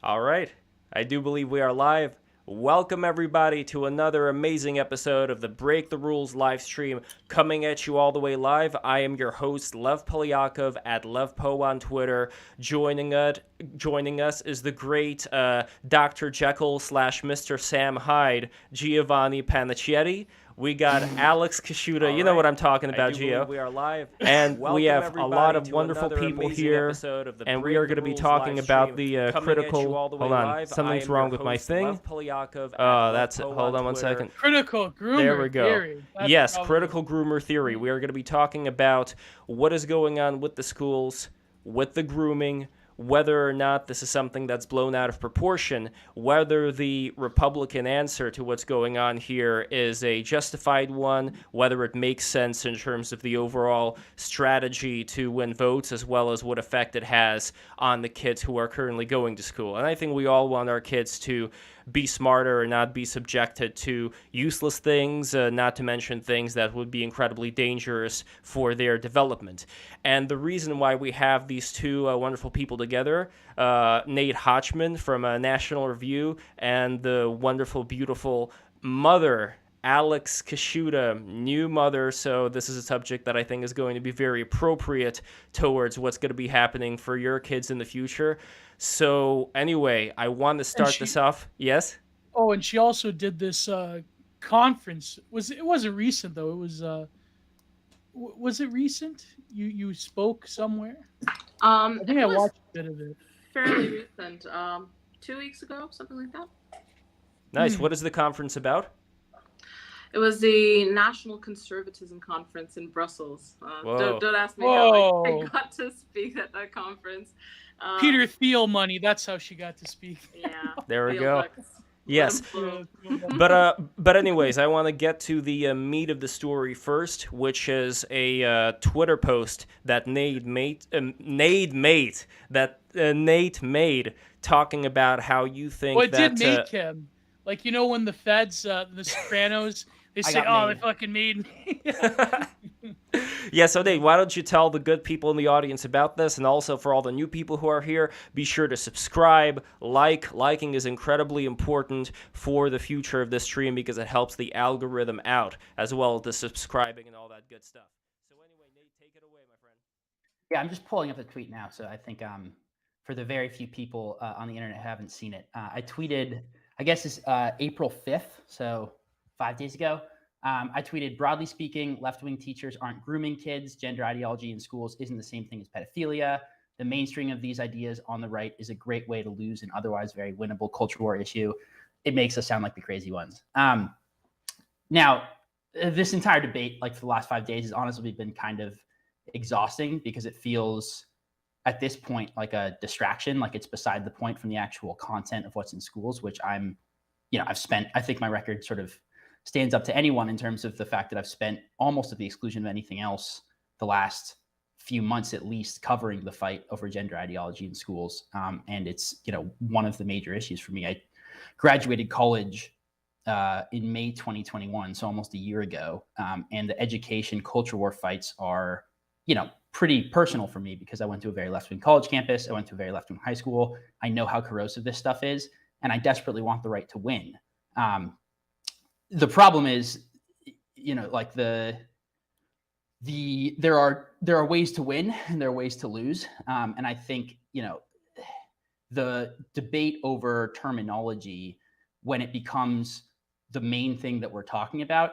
All right. I do believe we are live. Welcome, everybody, to another amazing episode of the Break the Rules live stream coming at you all the way live. I am your host, Lev Polyakov, at LevPo on Twitter. Joining us is the great Dr. Jekyll slash Mr. Sam Hyde, Giovanni Pennacchietti. We got Alex Kaschuta. You know what I'm talking about, Gio. We are live. And we have a lot of wonderful people here. And we are going to be talking about the critical. Hold on. Something's wrong with my thing. Oh, that's it. Hold on one second. Critical groomer There we go. theory. Yes, critical groomer theory. We are going to be talking about what is going on with the schools, with the grooming, whether or not this is something that's blown out of proportion, whether the Republican answer to what's going on here is a justified one, whether it makes sense in terms of the overall strategy to win votes, as well as what effect it has on the kids who are currently going to school. And I think we all want our kids to be smarter and not be subjected to useless things, not to mention things that would be incredibly dangerous for their development. And the reason why we have these two wonderful people together, Nate Hochman from National Review and the wonderful, beautiful mother, Alex Kaschuta, new mother. So this is a subject that I think is going to be very appropriate towards what's going to be happening for your kids in the future. So anyway, I want to start this off. Yes? Oh, and she also did this conference. It wasn't recent though. It was was it recent? You spoke somewhere? I think I watched a bit of it. Fairly recent. 2 weeks ago, something like that. Nice. What is the conference about? It was the National Conservatism Conference in Brussels. Don't ask me how I got to speak at that conference. Peter Thiel money. That's how she got to speak. Yeah. There we go. Yes. But anyways, I want to get to the meat of the story first, which is a Twitter post that Nate made talking about how you think well, it did make him. Like, you know, when the feds, the Sopranos, they say, oh, they fucking made me. Yeah, so Nate, why don't you tell the good people in the audience about this, and also for all the new people who are here, be sure to subscribe, liking is incredibly important for the future of this stream because it helps the algorithm out, as well as the subscribing and all that good stuff. So anyway, Nate, take it away, my friend. Yeah, I'm just pulling up the tweet now, so I think for the very few people on the internet who haven't seen it, I tweeted, I guess it's April 5th, so 5 days ago. I tweeted, broadly speaking, left-wing teachers aren't grooming kids. Gender ideology in schools isn't the same thing as pedophilia. The mainstream of these ideas on the right is a great way to lose an otherwise very winnable culture war issue. It makes us sound like the crazy ones. Now, this entire debate, like for the last 5 days, has honestly been kind of exhausting because it feels at this point like a distraction, like it's beside the point from the actual content of what's in schools, which I've spent, I think my record sort of stands up to anyone in terms of the fact that I've spent almost at the exclusion of anything else the last few months at least covering the fight over gender ideology in schools. And it's, one of the major issues for me. I graduated college in May 2021, so almost a year ago. And the education culture war fights are, pretty personal for me because I went to a very left-wing college campus. I went to a very left-wing high school. I know how corrosive this stuff is, and I desperately want the right to win. The problem is, like there are ways to win and there are ways to lose. And I think, the debate over terminology, when it becomes the main thing that we're talking about,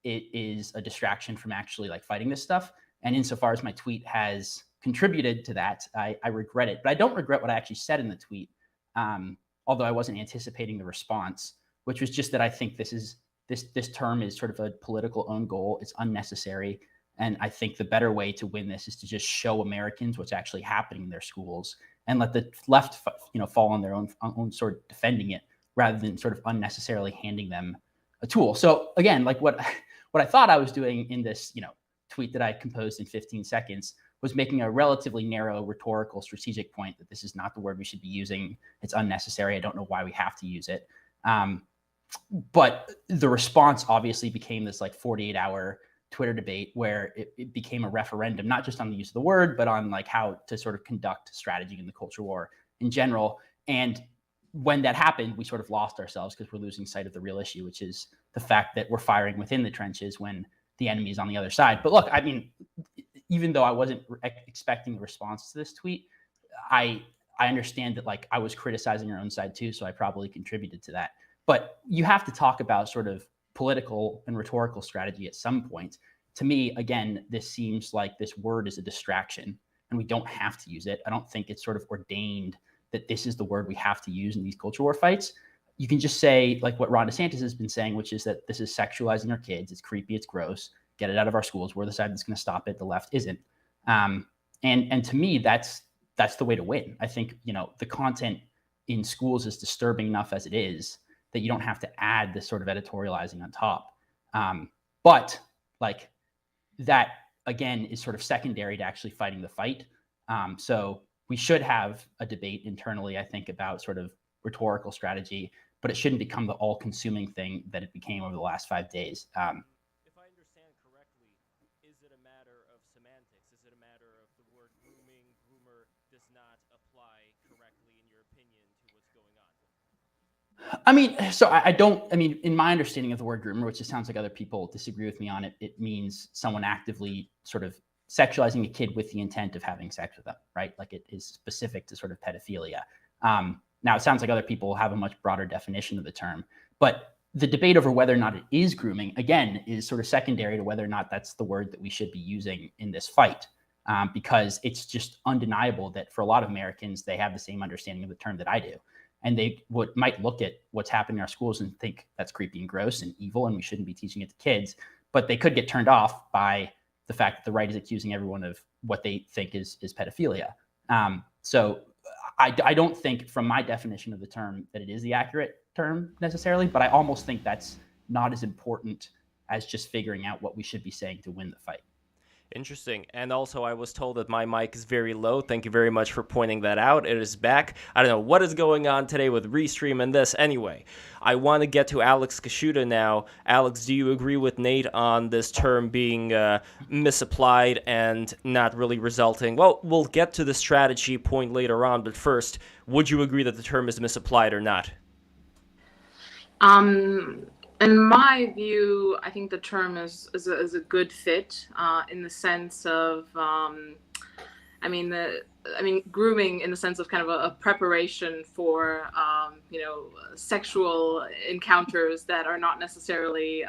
it is a distraction from actually like fighting this stuff. And insofar as my tweet has contributed to that, I regret it. But I don't regret what I actually said in the tweet, although I wasn't anticipating the response, which was just that I think this term is sort of a political own goal. It's unnecessary. And I think the better way to win this is to just show Americans what's actually happening in their schools and let the left, fall on their own sort of defending it rather than sort of unnecessarily handing them a tool. So again, like what I thought I was doing in this, tweet that I composed in 15 seconds was making a relatively narrow rhetorical strategic point that this is not the word we should be using. It's unnecessary. I don't know why we have to use it. But the response obviously became this like 48-hour Twitter debate where it became a referendum, not just on the use of the word, but on like how to sort of conduct strategy in the culture war in general. And when that happened, we sort of lost ourselves because we're losing sight of the real issue, which is the fact that we're firing within the trenches when the enemy is on the other side. But look, I mean, even though I wasn't expecting a response to this tweet, I understand that like I was criticizing your own side too, so I probably contributed to that. But you have to talk about sort of political and rhetorical strategy at some point. To me, again, this seems like this word is a distraction and we don't have to use it. I don't think it's sort of ordained that this is the word we have to use in these culture war fights. You can just say like what Ron DeSantis has been saying, which is that this is sexualizing our kids. It's creepy. It's gross. Get it out of our schools. We're the side that's going to stop it. The left isn't. And to me, that's the way to win. I think, you know, the content in schools is disturbing enough as it is that you don't have to add this sort of editorializing on top. But like that, again, is sort of secondary to actually fighting the fight. So we should have a debate internally, I think, about sort of rhetorical strategy, but it shouldn't become the all-consuming thing that it became over the last 5 days. If I understand correctly, is it a matter of semantics? Is it a matter of the word grooming, groomer does not apply correctly, in your opinion, to what's going on? I mean, so I don't, I mean, in my understanding of the word groomer, which it sounds like other people disagree with me on it, it means someone actively sort of sexualizing a kid with the intent of having sex with them, right? Like it is specific to sort of pedophilia. Now, it sounds like other people have a much broader definition of the term, but the debate over whether or not it is grooming, again, is sort of secondary to whether or not that's the word that we should be using in this fight, because it's just undeniable that for a lot of Americans, they have the same understanding of the term that I do. And they might look at what's happening in our schools and think that's creepy and gross and evil, and we shouldn't be teaching it to kids. But they could get turned off by the fact that the right is accusing everyone of what they think is pedophilia. So I don't think, from my definition of the term, that it is the accurate term necessarily, but I almost think that's not as important as just figuring out what we should be saying to win the fight. Interesting. And also, I was told that my mic is very low. Thank you very much for pointing that out. It is back. I don't know what is going on today with Restream and this. Anyway, I want to get to Alex Kaschuta now. Alex, do you agree with Nate on this term being misapplied and not really resulting? Well, we'll get to the strategy point later on, but first, would you agree that the term is misapplied or not? In my view, I think the term is a good fit in the sense of, grooming in the sense of kind of a preparation for, sexual encounters that are not necessarily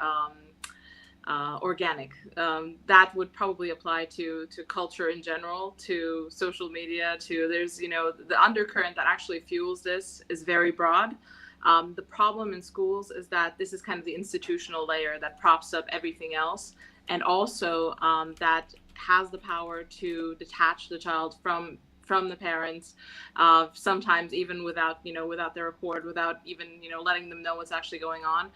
organic. That would probably apply to culture in general, to social media, there's, the undercurrent that actually fuels this is very broad. The problem in schools is that this is kind of the institutional layer that props up everything else, and also that has the power to detach the child from the parents, sometimes even without their accord, without even letting them know what's actually going on.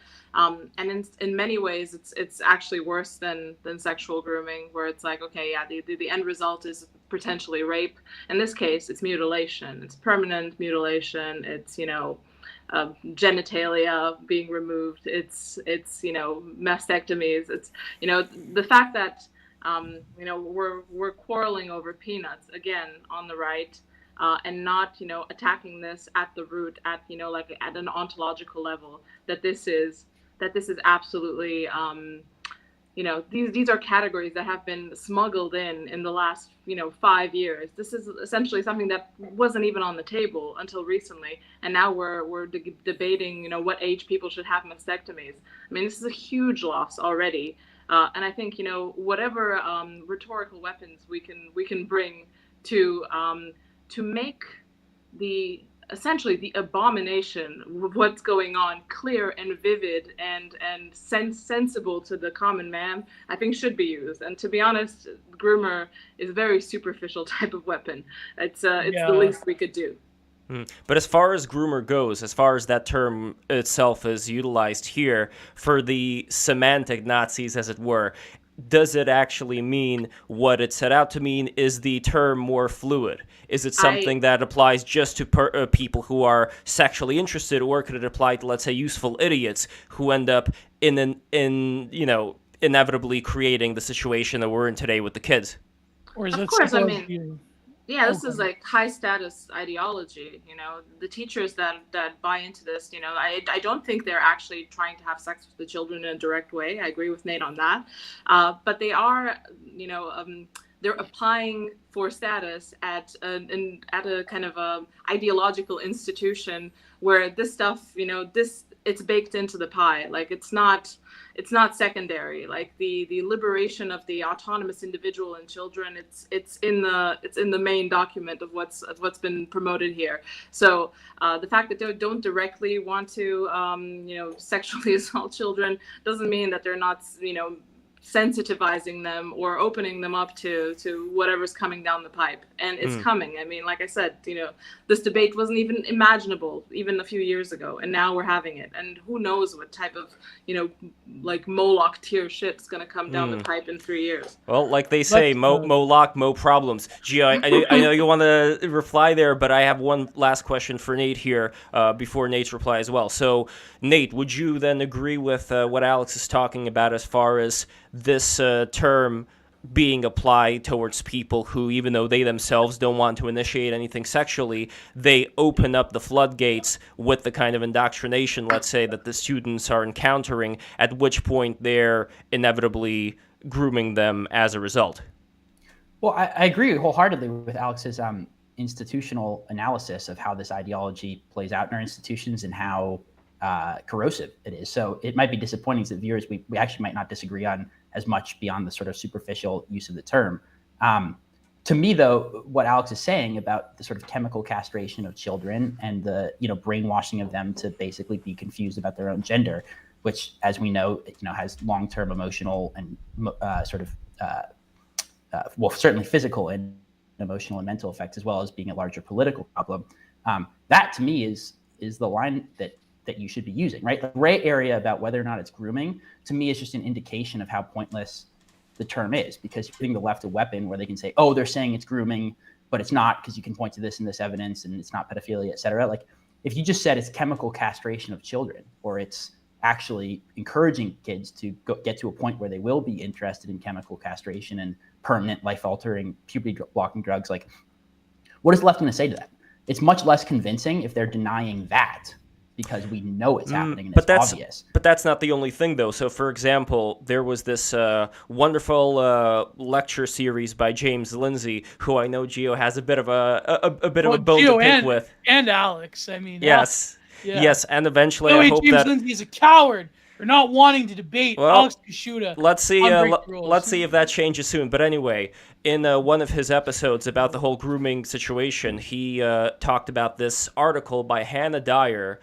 And in many ways, it's actually worse than sexual grooming, where it's like, okay, yeah, the end result is potentially rape. In this case, it's mutilation. It's permanent mutilation. It's genitalia being removed. It's mastectomies. It's the fact that we're quarreling over peanuts again on the right, and not attacking this at the root, at like at an ontological level, that this is absolutely these are categories that have been smuggled in the last 5 years. This is essentially something that wasn't even on the table until recently, and now we're debating what age people should have mastectomies. I mean, this is a huge loss already, and I think whatever rhetorical weapons we can bring to make essentially the abomination of what's going on clear and vivid and sensible to the common man, I think should be used. And to be honest, groomer is a very superficial type of weapon. It's the least we could do. But as far as groomer goes, as far as that term itself is utilized here, for the semantic Nazis, as it were, does it actually mean what it set out to mean? Is the term more fluid? Is it something that applies just to people who are sexually interested, or could it apply to, let's say, useful idiots who end up inevitably creating the situation that we're in today with the kids? Or is of it course, supposed to be Yeah, this is like high status ideology. The teachers that buy into this, I don't think they're actually trying to have sex with the children in a direct way. I agree with Nate on that. But they are, they're applying for status at a kind of ideological institution where this stuff, it's baked into the pie. Like it's not secondary. Like the liberation of the autonomous individual and children, it's in the main document of what's been promoted here. So the fact that they don't directly want to sexually assault children doesn't mean that they're not sensitizing them or opening them up to whatever's coming down the pipe. And it's coming. I mean, like I said, this debate wasn't even imaginable even a few years ago, and now we're having it. And who knows what type of like Moloch tier shit's gonna come down the pipe in 3 years. Well, like they say, Moloch, mo problems. Gio, I know you want to reply there, but I have one last question for Nate here before Nate's reply as well. So, Nate, would you then agree with what Alex is talking about as far as this term being applied towards people who, even though they themselves don't want to initiate anything sexually, they open up the floodgates with the kind of indoctrination, let's say, that the students are encountering, at which point they're inevitably grooming them as a result? Well, I agree wholeheartedly with Alex's institutional analysis of how this ideology plays out in our institutions and how corrosive it is. So it might be disappointing to viewers. We actually might not disagree on as much beyond the sort of superficial use of the term. To me, though, what Alex is saying about the sort of chemical castration of children and the brainwashing of them to basically be confused about their own gender, which, as we know, has long-term emotional and certainly physical and emotional and mental effects, as well as being a larger political problem. That to me is the line that you should be using, right? The gray area about whether or not it's grooming, to me, is just an indication of how pointless the term is, because you're giving the left a weapon where they can say, oh, they're saying it's grooming, but it's not, because you can point to this and this evidence and it's not pedophilia, et cetera. Like, if you just said it's chemical castration of children, or it's actually encouraging kids to get to a point where they will be interested in chemical castration and permanent life-altering puberty-blocking drugs, like, what is the left going to say to that? It's much less convincing if they're denying that, because we know it's happening and it's obvious. But that's not the only thing, though. So, for example, there was this wonderful lecture series by James Lindsay, who I know Gio has a bit of a bone to pick with. And Alex, I mean. Yes. Yeah. Yes, and eventually I hope James that Lindsay's a coward for not wanting to debate Alex Kaschuta. Let's see if that changes soon. But anyway, in one of his episodes about the whole grooming situation, he talked about this article by Hannah Dyer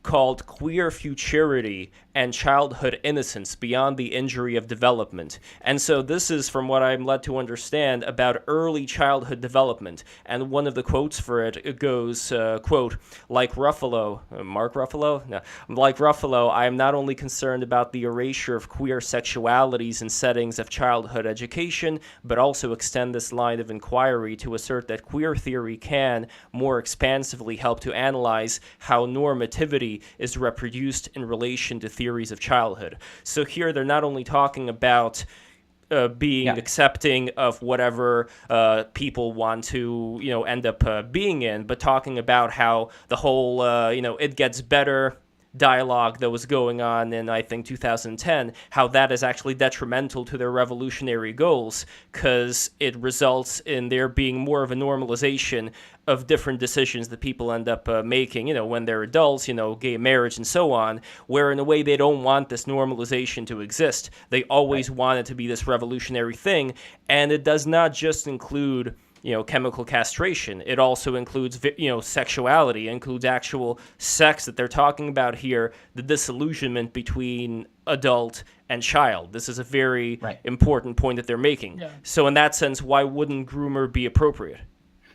called Queer Futurity and Childhood Innocence Beyond the Injury of Development. And so this is, from what I'm led to understand, about early childhood development. And one of the quotes for it goes, quote, like Ruffalo, Mark Ruffalo? No. Like Ruffalo, I am not only concerned about the erasure of queer sexualities in settings of childhood education, but also extend this line of inquiry to assert that queer theory can more expansively help to analyze how normativity is reproduced in relation to theories of childhood. So here they're not only talking about being accepting of whatever people want to, end up being in, but talking about how the whole, it gets better dialogue that was going on in, I think, 2010, how that is actually detrimental to their revolutionary goals, because it results in there being more of a normalization of different decisions that people end up making, when they're adults, gay marriage and so on, where in a way they don't want this normalization to exist. They always want it to be this revolutionary thing, and it does not just include chemical castration. It also includes, sexuality. It includes actual sex that they're talking about here, the disillusionment between adult and child. This is a very important point that they're making. Yeah. So in that sense, why wouldn't groomer be appropriate?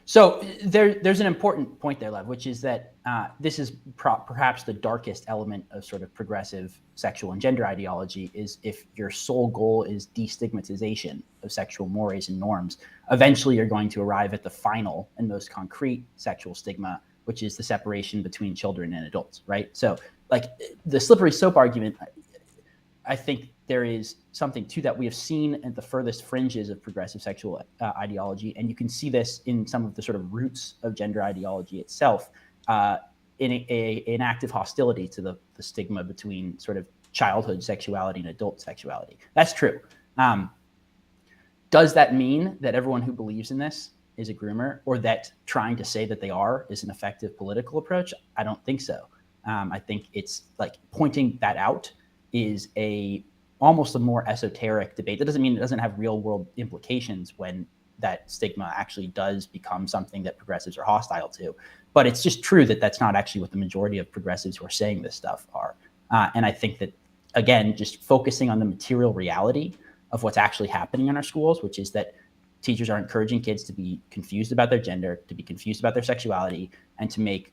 So there's an important point there, Lev, which is that this is perhaps the darkest element of sort of progressive sexual and gender ideology, is if your sole goal is destigmatization of sexual mores and norms, eventually you're going to arrive at the final and most concrete sexual stigma, which is the separation between children and adults, right? So like the slippery slope argument, I think there is something to that. We have seen at the furthest fringes of progressive sexual ideology, and you can see this in some of the sort of roots of gender ideology itself, in an active hostility to the stigma between sort of childhood sexuality and adult sexuality. That's true. Does that mean that everyone who believes in this is a groomer, or that trying to say that they are is an effective political approach? I don't think so. I think it's like pointing that out is almost a more esoteric debate. That doesn't mean it doesn't have real world implications when that stigma actually does become something that progressives are hostile to. But it's just true that that's not actually what the majority of progressives who are saying this stuff are. And I think that, again, just focusing on the material reality of what's actually happening in our schools, which is that teachers are encouraging kids to be confused about their gender, to be confused about their sexuality, and to make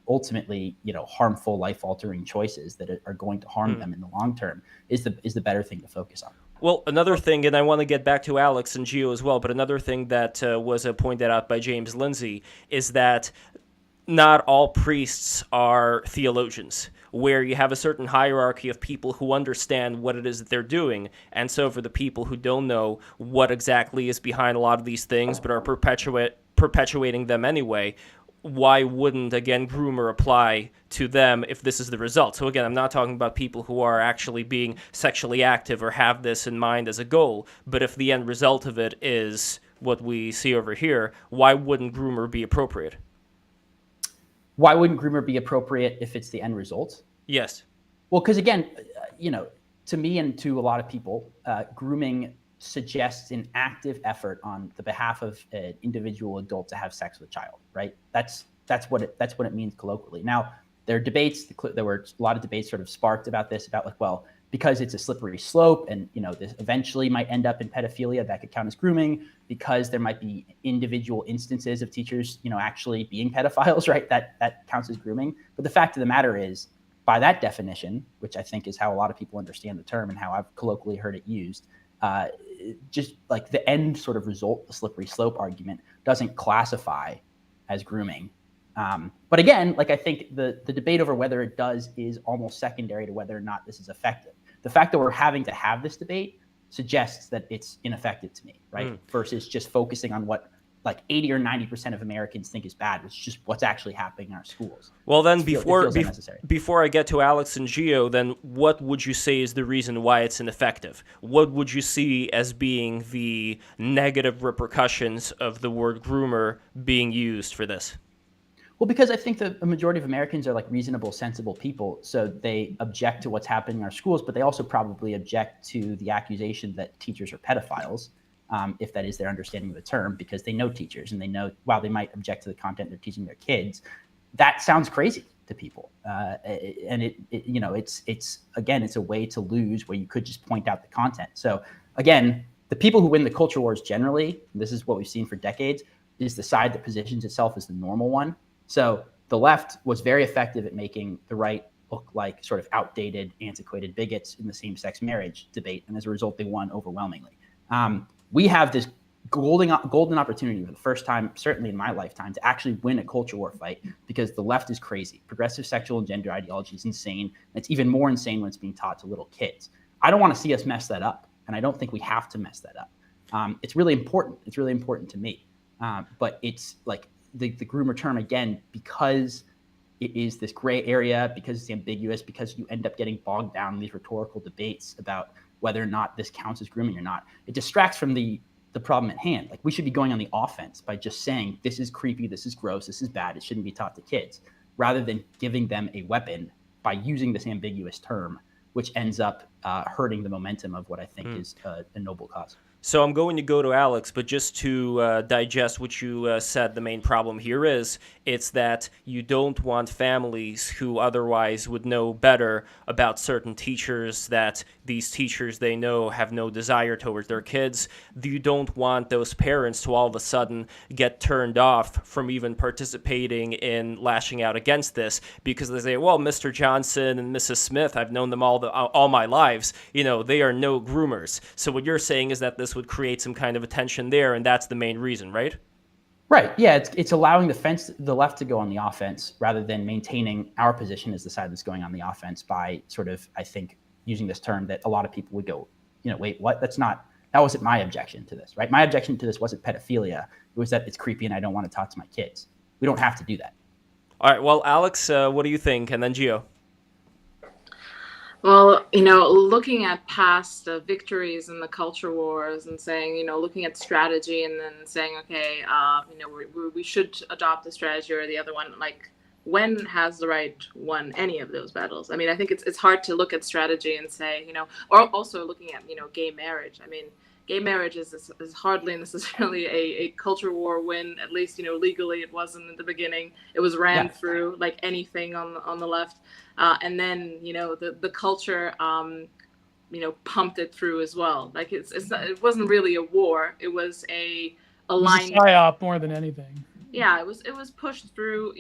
ultimately, harmful, life-altering choices that are going to harm them in the long term is the better thing to focus on. Well, another thing, and I want to get back to Alex and Gio as well, but another thing that was pointed out by James Lindsay is that not all priests are theologians, where you have a certain hierarchy of people who understand what it is that they're doing. And so for the people who don't know what exactly is behind a lot of these things but are perpetuating them anyway, why wouldn't, again, groomer apply to them if this is the result? So again, I'm not talking about people who are actually being sexually active or have this in mind as a goal, but if the end result of it is what we see over here, why wouldn't groomer be appropriate? Why wouldn't groomer be appropriate if it's the end result? Yes. Well, because again, to me and to a lot of people, grooming suggests an active effort on the behalf of an individual adult to have sex with a child, right? That's what it means colloquially. Now, there are debates. There were a lot of debates sort of sparked about this, about like, well, because it's a slippery slope, and this eventually might end up in pedophilia, that could count as grooming. Because there might be individual instances of teachers, actually being pedophiles, right? That counts as grooming. But the fact of the matter is, by that definition, which I think is how a lot of people understand the term and how I've colloquially heard it used, just like the end sort of result, the slippery slope argument, doesn't classify as grooming. But again, like I think the debate over whether it does is almost secondary to whether or not this is effective. The fact that we're having to have this debate suggests that it's ineffective to me, right? Versus just focusing on what like 80 or 90% of Americans think is bad, which is just what's actually happening in our schools. Well, then before I get to Alex and Gio, then what would you say is the reason why it's ineffective? What would you see as being the negative repercussions of the word groomer being used for this? Well, because I think that a majority of Americans are like reasonable, sensible people. So they object to what's happening in our schools, but they also probably object to the accusation that teachers are pedophiles, if that is their understanding of the term, because they know teachers and they know, while they might object to the content they're teaching their kids, that sounds crazy to people. And it's again, it's a way to lose where you could just point out the content. So again, the people who win the culture wars generally, this is what we've seen for decades, is the side that positions itself as the normal one. So the left was very effective at making the right look like sort of outdated, antiquated bigots in the same-sex marriage debate, and as a result, they won overwhelmingly. We have this golden opportunity for the first time, certainly in my lifetime, to actually win a culture war fight, because the left is crazy. Progressive sexual and gender ideology is insane. And it's even more insane when it's being taught to little kids. I don't want to see us mess that up, and I don't think we have to mess that up. It's really important. It's really important to me. But it's like the groomer term, again, because it is this gray area, because it's ambiguous, because you end up getting bogged down in these rhetorical debates about whether or not this counts as grooming or not. It distracts from the problem at hand. Like, we should be going on the offense by just saying, this is creepy, this is gross, this is bad, it shouldn't be taught to kids, rather than giving them a weapon by using this ambiguous term, which ends up hurting the momentum of what I think is a noble cause. So I'm going to go to Alex, but just to digest what you said, the main problem here is it's that you don't want families who otherwise would know better about certain teachers, that these teachers they know have no desire towards their kids. You don't want those parents to all of a sudden get turned off from even participating in lashing out against this, because they say, well, Mr. Johnson and Mrs. Smith, I've known them all my lives. They are no groomers. So what you're saying is that this would create some kind of a tension there, and that's the main reason, right? Right. Yeah, it's allowing the left to go on the offense rather than maintaining our position as the side that's going on the offense by sort of, I think, using this term that a lot of people would go, wait, what? That wasn't my objection to this, right? My objection to this wasn't pedophilia. It was that it's creepy and I don't want to talk to my kids. We don't have to do that. All right. Well, Alex, what do you think? And then Gio. Well, looking at past victories in the culture wars and saying, looking at strategy and then saying, okay, we should adopt the strategy or the other one. Like, when has the right won any of those battles? I mean, I think it's hard to look at strategy and say, or also looking at, gay marriage. I mean, gay marriage is hardly necessarily a culture war win. At least, legally it wasn't at the beginning. It was ran through like anything on the left. And then, the culture, pumped it through as well. Like it wasn't really a war. It was a line. It was a psyop more than anything. Yeah, it was pushed through,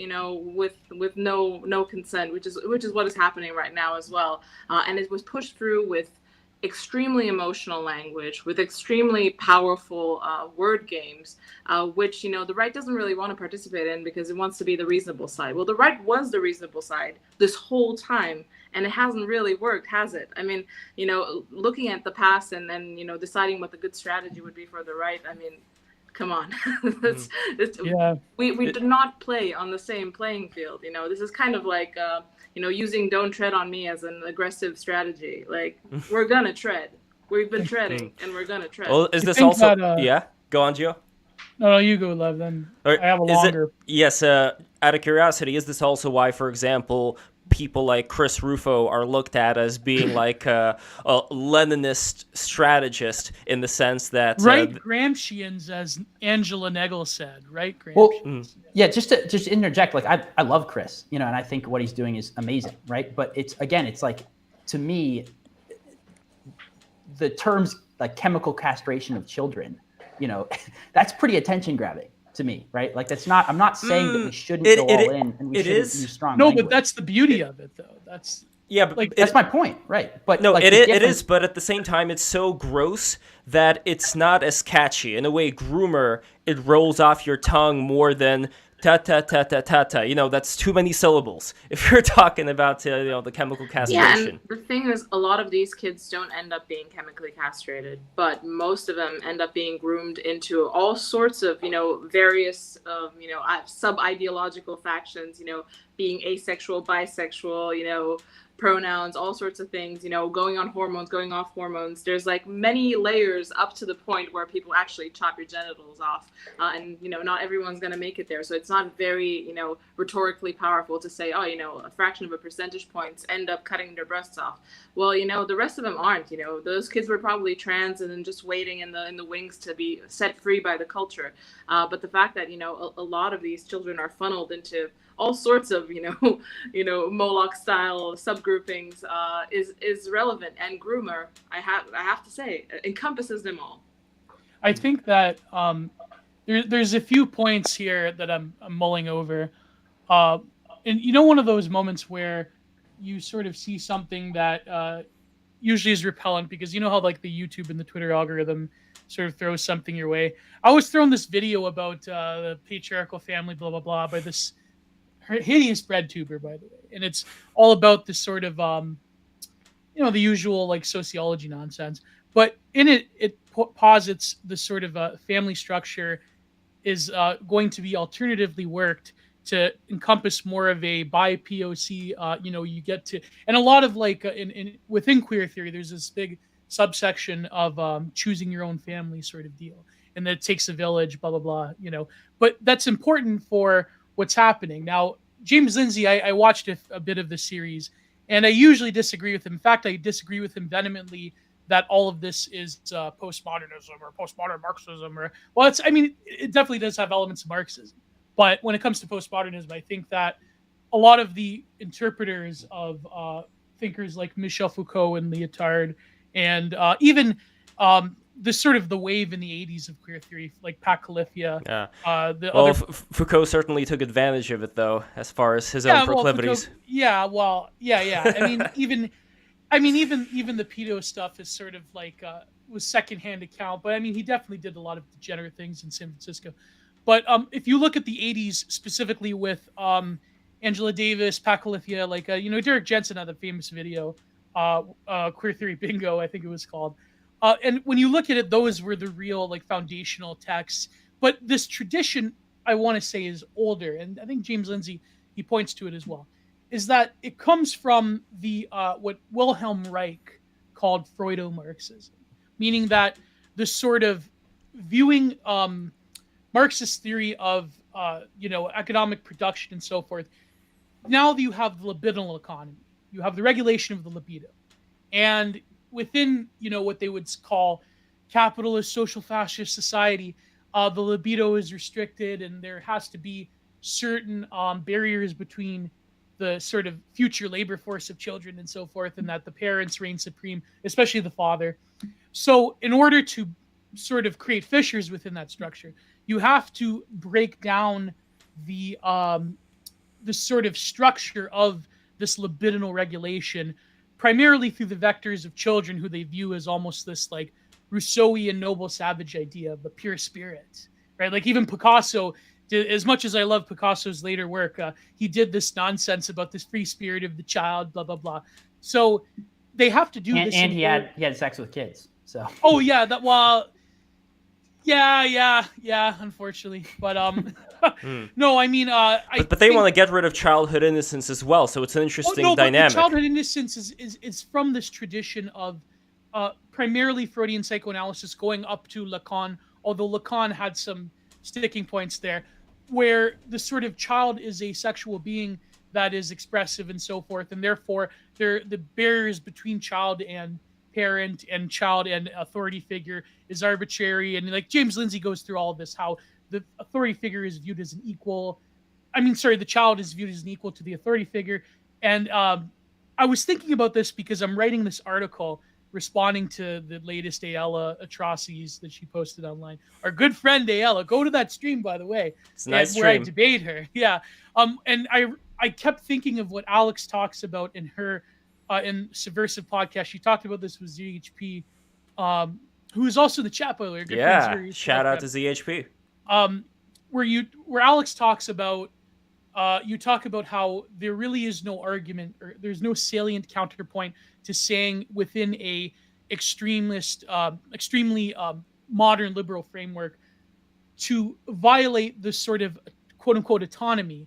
with no consent, which is what is happening right now as well. And it was pushed through with extremely emotional language, with extremely powerful word games, which the right doesn't really want to participate in because it wants to be the reasonable side. Well, the right was the reasonable side this whole time, and it hasn't really worked, has it? I mean, looking at the past and then deciding what the good strategy would be for the right. I mean, come on. We did not play on the same playing field. This is kind of like using "don't tread on me" as an aggressive strategy. Like, we're gonna tread. We've been treading, and we're gonna tread. Well, is this also? Yeah, go on, Gio. No, you go, Lev. Then right. I have a longer. Yes. Out of curiosity, is this also why, for example, people like Chris Rufo are looked at as being like a Leninist strategist in the sense that right Gramscians, as Angela Nagel said, right? Gramscians. Well, yeah, just to interject, like I love Chris, and I think what he's doing is amazing, right? But it's like, to me, the terms like chemical castration of children, that's pretty attention grabbing to me, right? Like I'm not saying that we shouldn't go all in and we shouldn't use strong language. But that's the beauty of it, though. But that's my point, right? But no, it is. But at the same time, it's so gross that it's not as catchy. In a way, groomer, it rolls off your tongue more than ta ta ta ta ta ta. That's too many syllables. If you're talking about the chemical castration. Yeah, and the thing is, a lot of these kids don't end up being chemically castrated, but most of them end up being groomed into all sorts of various sub-ideological factions. Being asexual, bisexual, pronouns, all sorts of things, going on hormones, going off hormones. There's like many layers up to the point where people actually chop your genitals off. And, not everyone's going to make it there. So it's not very, rhetorically powerful to say, a fraction of a percentage points end up cutting their breasts off. Well, the rest of them aren't, those kids were probably trans and then just waiting in the wings to be set free by the culture. But the fact that, a lot of these children are funneled into all sorts of, Moloch style subgroupings is relevant. And groomer, I have to say, encompasses them all. I think that there's a few points here that I'm mulling over. And one of those moments where you sort of see something that usually is repellent, because how like the YouTube and the Twitter algorithm sort of throws something your way. I was thrown this video about the patriarchal family, blah, blah, blah, by this hideous bread tuber, by the way. And it's all about this sort of, the usual like sociology nonsense. But in it posits the sort of family structure is going to be alternatively worked to encompass more of a bi POC. You get to, and a lot of like within queer theory, there's this big subsection of choosing your own family sort of deal, and that it takes a village, blah blah blah. But that's important for what's happening now. James Lindsay, I watched a bit of the series, and I usually disagree with him. In fact, I disagree with him vehemently that all of this is postmodernism or postmodern Marxism. It definitely does have elements of Marxism. But when it comes to postmodernism, I think that a lot of the interpreters of thinkers like Michel Foucault and Lyotard, and even the sort of the wave in the 80s of queer theory, like Pat Califia. Yeah. Foucault certainly took advantage of it, though, as far as his own proclivities. Foucault, I mean, even the pedo stuff is sort of like was secondhand account, but he definitely did a lot of degenerate things in San Francisco. But if you look at the 80s specifically with Angela Davis, Pat Califia, Derek Jensen had a famous video Queer Theory Bingo, I think it was called. And when you look at it, those were the real like foundational texts. But this tradition, I want to say, is older, and I think James Lindsay, he points to it as well, is that it comes from the what Wilhelm Reich called Freudo-Marxism, meaning that the sort of viewing Marxist theory of economic production and so forth. Now that you have the libidinal economy, you have the regulation of the libido, and within what they would call capitalist social fascist society, the libido is restricted, and there has to be certain barriers between the sort of future labor force of children and so forth, and that the parents reign supreme, especially the father. So in order to sort of create fissures within that structure, you have to break down the sort of structure of this libidinal regulation, primarily through the vectors of children who they view as almost this like Rousseauian noble savage idea of the pure spirit, right? Like even Picasso, as much as I love Picasso's later work, he did this nonsense about this free spirit of the child, blah, blah, blah. So they have to do this. And he had sex with kids. So. Oh, yeah. Yeah, unfortunately. But no, I mean, but they want to get rid of childhood innocence as well, so it's an interesting dynamic. But childhood innocence is from this tradition of primarily Freudian psychoanalysis going up to Lacan, although Lacan had some sticking points there, where the sort of child is a sexual being that is expressive and so forth, and therefore the barriers between child and parent and child and authority figure is arbitrary. And like James Lindsay goes through all of this, how the authority figure is viewed as an equal. The child is viewed as an equal to the authority figure. And I was thinking about this because I'm writing this article responding to the latest Ayala atrocities that she posted online. Our good friend Ayala, go to that stream, by the way. It's a nice where stream. I debate her. Yeah. And I kept thinking of what Alex talks about in her in Subversive podcast. She talked about this with ZHP, who is also the chat boiler. Yeah, shout out to ZHP. Where Alex talks about, you talk about how there really is no argument, or there's no salient counterpoint to saying within a extremely modern liberal framework to violate this sort of quote unquote autonomy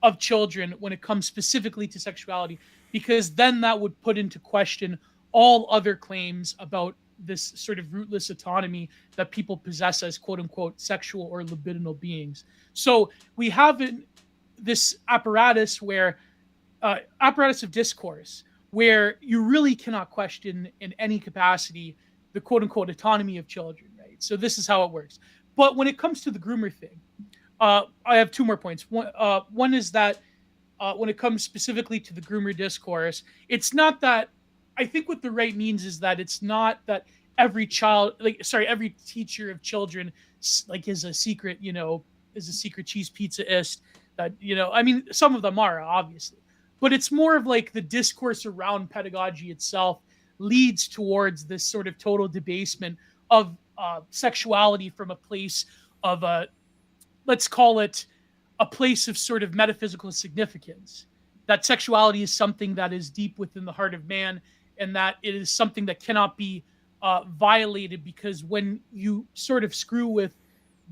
of children when it comes specifically to sexuality, because then that would put into question all other claims about this sort of rootless autonomy that people possess as quote unquote sexual or libidinal beings. So we have this apparatus where apparatus of discourse, where you really cannot question in any capacity the quote unquote autonomy of children, right? So this is how it works. But when it comes to the groomer thing, I have two more points. One is that when it comes specifically to the groomer discourse, it's not that, I think what the right means is that it's not that every teacher of children like is a secret cheese pizzaist that, some of them are obviously, but it's more of like the discourse around pedagogy itself leads towards this sort of total debasement of sexuality from a place of let's call it a place of sort of metaphysical significance, that sexuality is something that is deep within the heart of man, and that it is something that cannot be violated, because when you sort of screw with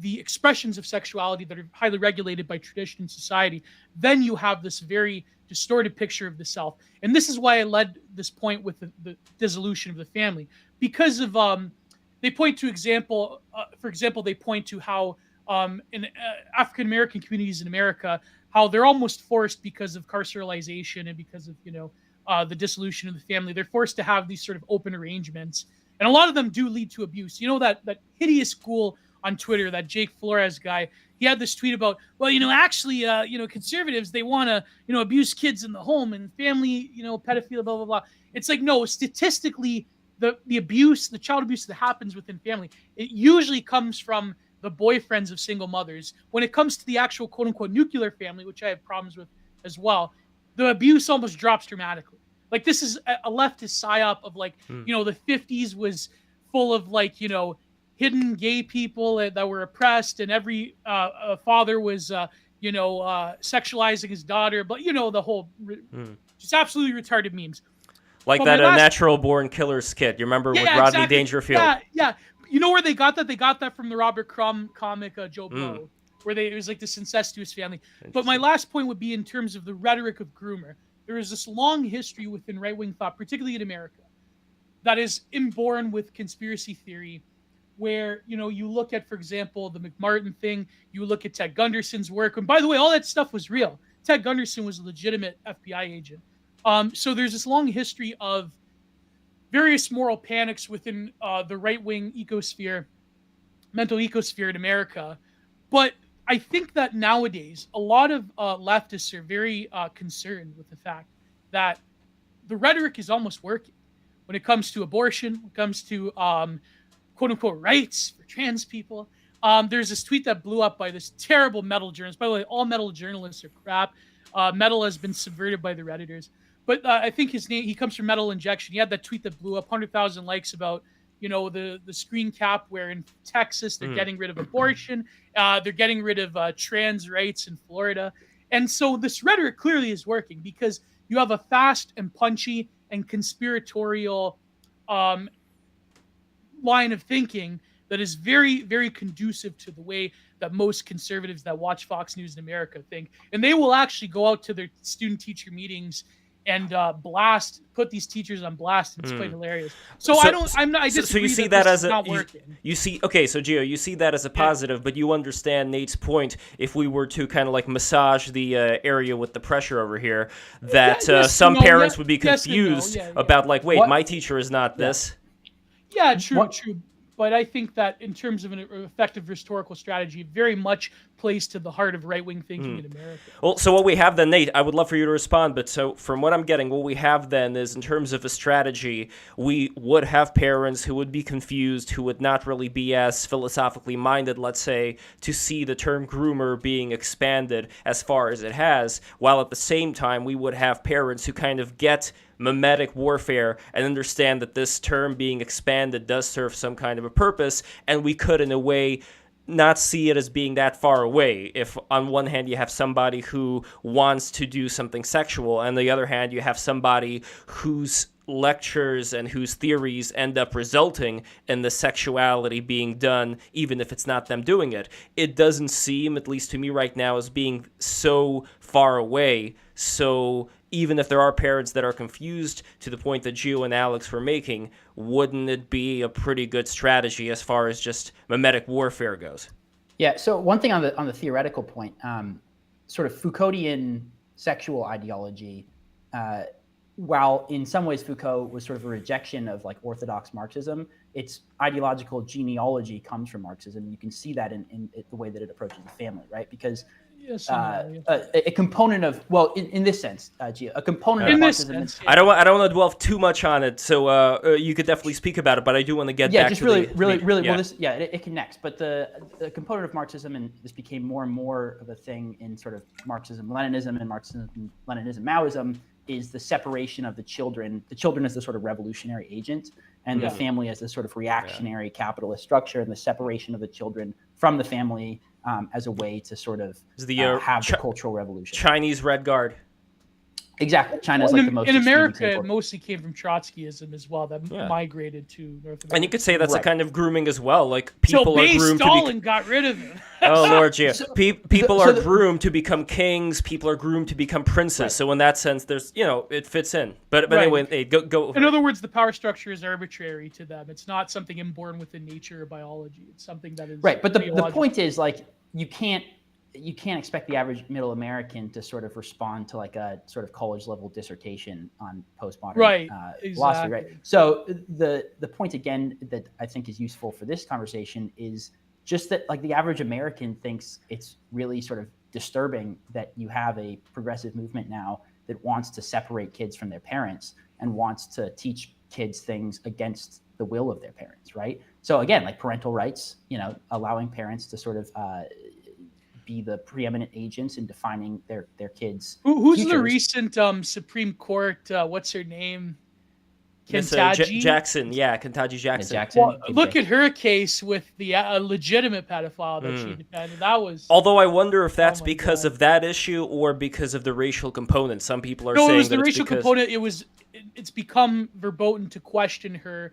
the expressions of sexuality that are highly regulated by tradition and society, then you have this very distorted picture of the self. And this is why I led this point with the dissolution of the family, because of they point to for example, they point to how in African American communities in America, how they're almost forced, because of carceralization and because of the dissolution of the family, they're forced to have these sort of open arrangements, and a lot of them do lead to abuse. That hideous school on Twitter, that Jake Flores guy, he had this tweet about, well, actually, conservatives, they want to, abuse kids in the home and family, pedophilia, blah, blah, blah. It's like, no, statistically, the child abuse that happens within family, it usually comes from the boyfriends of single mothers. When it comes to the actual quote unquote nuclear family, which I have problems with as well, the abuse almost drops dramatically. Like, this is a leftist psyop of like, the 50s was full of like, hidden gay people that were oppressed, and every father was, sexualizing his daughter. But, the whole just absolutely retarded memes. Like that Natural Born Killers kit. You remember with Rodney exactly. Dangerfield? Yeah. You know where they got that? They got that from the Robert Crumb comic Joe Blow, where it was like this incestuous family. But my last point would be in terms of the rhetoric of Groomer. There is this long history within right-wing thought, particularly in America, that is inborn with conspiracy theory, where, you know, you look at, for example, the McMartin thing, you look at Ted Gunderson's work, and by the way, all that stuff was real. Ted Gunderson was a legitimate FBI agent. So there's this long history of various moral panics within the right-wing ecosphere, mental ecosphere in America. But I think that nowadays, a lot of leftists are very concerned with the fact that the rhetoric is almost working when it comes to abortion, when it comes to quote-unquote rights for trans people. There's this tweet that blew up by this terrible metal journalist. By the way, all metal journalists are crap. Metal has been subverted by the Redditors. But I think his name, he comes from Metal Injection. He had that tweet that blew up 100,000 likes about, you know, the screen cap where in Texas they're getting rid of abortion. They're getting rid of trans rights in Florida. And so this rhetoric clearly is working because you have a fast and punchy and conspiratorial line of thinking that is very, very conducive to the way that most conservatives that watch Fox News in America think. And they will actually go out to their student-teacher meetings and put these teachers on blast, and it's quite hilarious. So I disagree. So you see that as not working. You see, okay, so Gio, you see that as a positive, but you understand Nate's point. If we were to kind of like massage the area with the pressure over here, that some parents would be confused about like, wait, my teacher is not this. Yeah, true. But I think that in terms of an effective rhetorical strategy, it very much plays to the heart of right-wing thinking in America. Well, so what we have then, Nate, I would love for you to respond, but so from what I'm getting, what we have then is in terms of a strategy, we would have parents who would be confused, who would not really be as philosophically minded, let's say, to see the term groomer being expanded as far as it has, while at the same time we would have parents who kind of get mimetic warfare and understand that this term being expanded does serve some kind of a purpose, and we could, in a way, not see it as being that far away. If on one hand you have somebody who wants to do something sexual, and on the other hand you have somebody whose lectures and whose theories end up resulting in the sexuality being done, even if it's not them doing it. It doesn't seem, at least to me right now, as being so far away. So even if there are parents that are confused to the point that Gio and Alex were making, wouldn't it be a pretty good strategy as far as just mimetic warfare goes? Yeah. So one thing on the theoretical point, sort of Foucauldian sexual ideology, while in some ways Foucault was sort of a rejection of like orthodox Marxism, its ideological genealogy comes from Marxism. You can see that in the way that it approaches the family, right? Because a component of, well, in this sense, Gio, a component of Marxism. Sense, I don't want to dwell too much on it, so you could definitely speak about it, but I do want to get back just to really. Yeah. Well, this, it connects, but the component of Marxism, and this became more and more of a thing in sort of Marxism-Leninism and Marxism-Leninism-Maoism, is the separation of the children. The children as the sort of revolutionary agent, and the family as the sort of reactionary capitalist structure, and the separation of the children from the family as a way to sort of have the cultural revolution. Chinese Red Guard. Exactly. China's like the most in America, it mostly came from Trotskyism as well. That migrated to North America. And you could say that's a kind of grooming as well. Like people are groomed Stalin got rid of him. Oh Lord, yeah. People are groomed to become kings. People are groomed to become princes. Right. So in that sense, there's it fits in. But anyway, hey, go. In other words, the power structure is arbitrary to them. It's not something inborn within nature or biology. It's something that is right. But the point is, like, you can't expect the average middle American to sort of respond to like a sort of college level dissertation on postmodern philosophy, right? So the point again that I think is useful for this conversation is just that like the average American thinks it's really sort of disturbing that you have a progressive movement now that wants to separate kids from their parents and wants to teach kids things against the will of their parents, right? So again, like parental rights, allowing parents to sort of be the preeminent agents in defining their kids' Who's futures. the recent Supreme Court? What's her name? Jackson, Kentaji Jackson. Jackson. Look at her case with the legitimate pedophile that she defended. That was. Although I wonder if that's because of that issue or because of the racial component. Some people are saying it was that the racial component. It's become verboten to question her,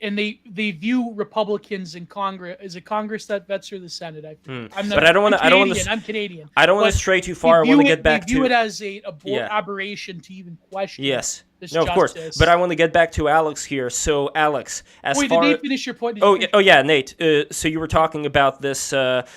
and they view Republicans in Congress. Is it Congress that vets her, the Senate? I'm Canadian. I don't want to stray too far. I want to get back to. They view it as an aberration to even question. Yes. This of course. But I want to get back to Alex here. So, Alex, did Nate finish your point? Nate. So you were talking about this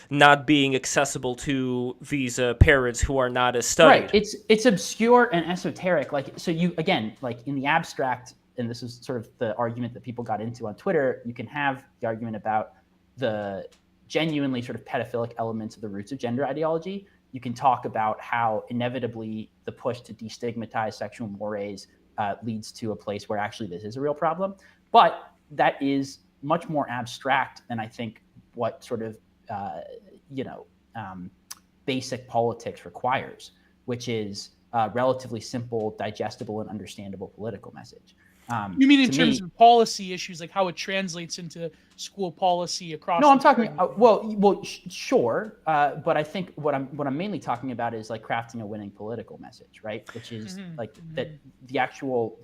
not being accessible to these parents who are not as studied. Right. It's obscure and esoteric. So you again, in the abstract, and this is sort of the argument that people got into on Twitter. You can have the argument about the genuinely sort of pedophilic elements of the roots of gender ideology. You can talk about how inevitably the push to destigmatize sexual mores leads to a place where actually this is a real problem. But that is much more abstract than I think what sort of, basic politics requires, which is a relatively simple, digestible, and understandable political message. You mean in terms of policy issues, like how it translates into school policy across? No, I'm talking. Sure, but I think what I'm mainly talking about is crafting a winning political message, right? Which is that the actual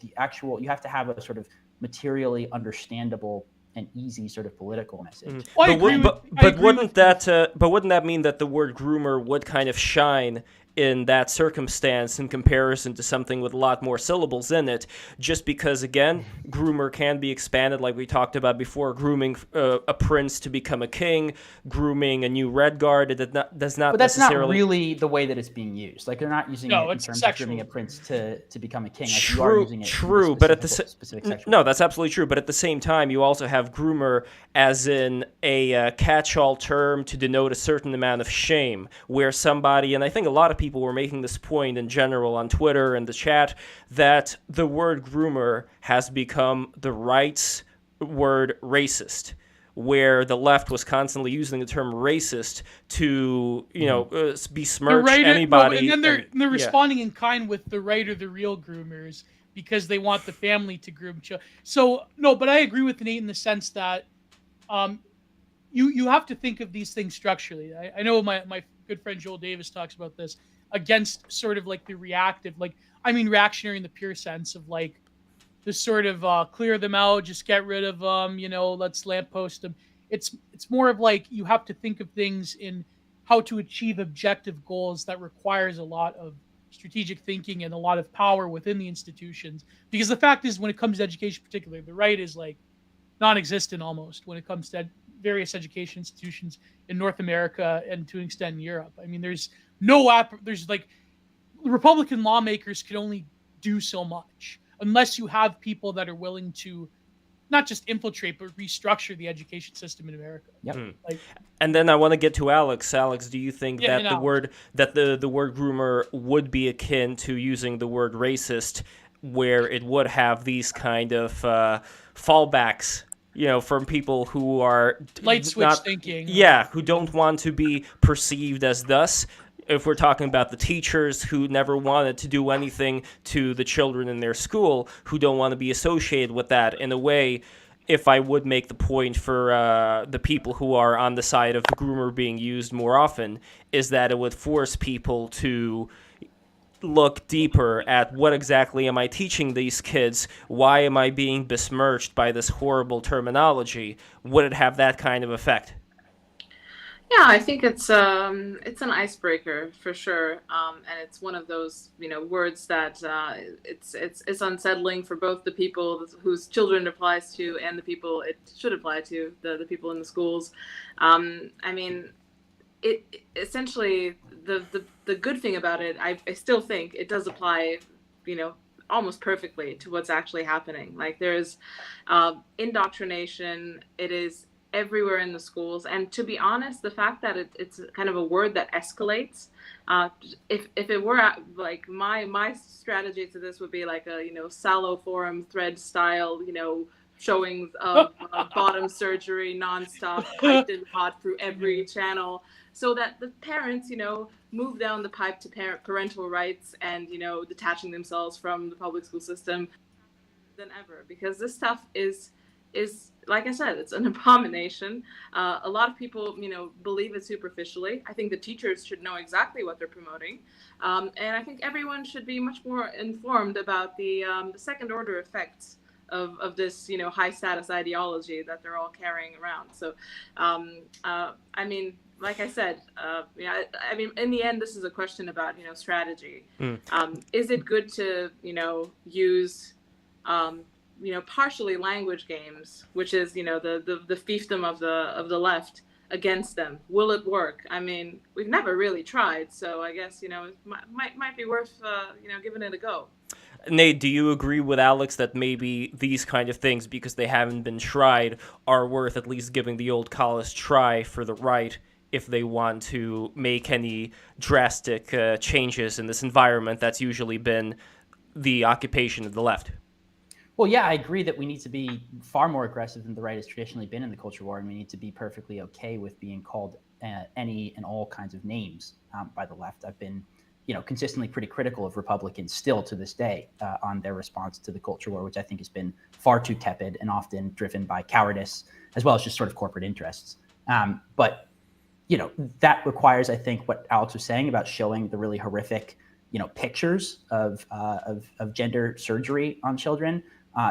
you have to have a sort of materially understandable and easy sort of political message. But wouldn't that mean that the word groomer would kind of shine in that circumstance in comparison to something with a lot more syllables in it, just because, again, groomer can be expanded like we talked about before, grooming a prince to become a king, grooming a new red guard. It does not But that's necessarily... not really the way that it's being used. They're not using it in terms of grooming a prince to become a king. You are using it but at specific sexual... No, that's absolutely true. But at the same time, you also have groomer as in a catch-all term to denote a certain amount of shame, where somebody, and I think a lot of people were making this point in general on Twitter and the chat, that the word groomer has become the right's word racist, where the left was constantly using the term racist to, besmirch anybody. And then they're responding in kind with the right or the real groomers because they want the family to groom children. So, no, but I agree with Nate in the sense that you have to think of these things structurally. I know my good friend Joel Davis talks about this, against sort of the reactive, reactionary in the pure sense of the sort of clear them out, just get rid of them, let's lamppost them. It's more of you have to think of things in how to achieve objective goals that requires a lot of strategic thinking and a lot of power within the institutions. Because the fact is, when it comes to education particularly, the right is non-existent almost when it comes to various education institutions in North America and to an extent in Europe. I mean, there's Republican lawmakers can only do so much unless you have people that are willing to not just infiltrate but restructure the education system in America. Yep. And then I want to get to Alex. Alex, do you think that the word groomer would be akin to using the word racist, where it would have these kind of fallbacks? From people who are light switch thinking. Yeah, who don't want to be perceived as thus. If we're talking about the teachers who never wanted to do anything to the children in their school, who don't want to be associated with that. In a way, if I would make the point for the people who are on the side of the groomer being used more often, is that it would force people to look deeper at what exactly am I teaching these kids? Why am I being besmirched by this horrible terminology? Would it have that kind of effect? Yeah, I think it's an icebreaker for sure, and it's one of those words that it's unsettling for both the people whose children it applies to and the people it should apply to, the people in the schools. It essentially the good thing about it, I still think it does apply, almost perfectly to what's actually happening. There's indoctrination. It is everywhere in the schools, and to be honest, the fact that it's kind of a word that escalates. If it were my strategy to this would be a Sallow forum thread style showings of bottom surgery nonstop, piped in hot through every channel, so that the parents move down the pipe to parental rights and detaching themselves from the public school system. than ever, because this stuff is like I said, it's an abomination. A lot of people, believe it superficially. I think the teachers should know exactly what they're promoting, and I think everyone should be much more informed about the second order effects of this, high status ideology that they're all carrying around. So, I mean, like I said, I mean, in the end, this is a question about, strategy. Is it good to, use, partially language games, which is, the fiefdom of the left against them? Will it work? I mean, we've never really tried, so I guess, it might be worth, giving it a go. Nate, do you agree with Alex that maybe these kind of things, because they haven't been tried, are worth at least giving the old college try for the right if they want to make any drastic changes in this environment that's usually been the occupation of the left? Well, yeah, I agree that we need to be far more aggressive than the right has traditionally been in the culture war, and we need to be perfectly okay with being called any and all kinds of names by the left. I've been, consistently pretty critical of Republicans still to this day on their response to the culture war, which I think has been far too tepid and often driven by cowardice, as well as just sort of corporate interests. But that requires, I think, what Alex was saying about showing the really horrific, pictures of gender surgery on children,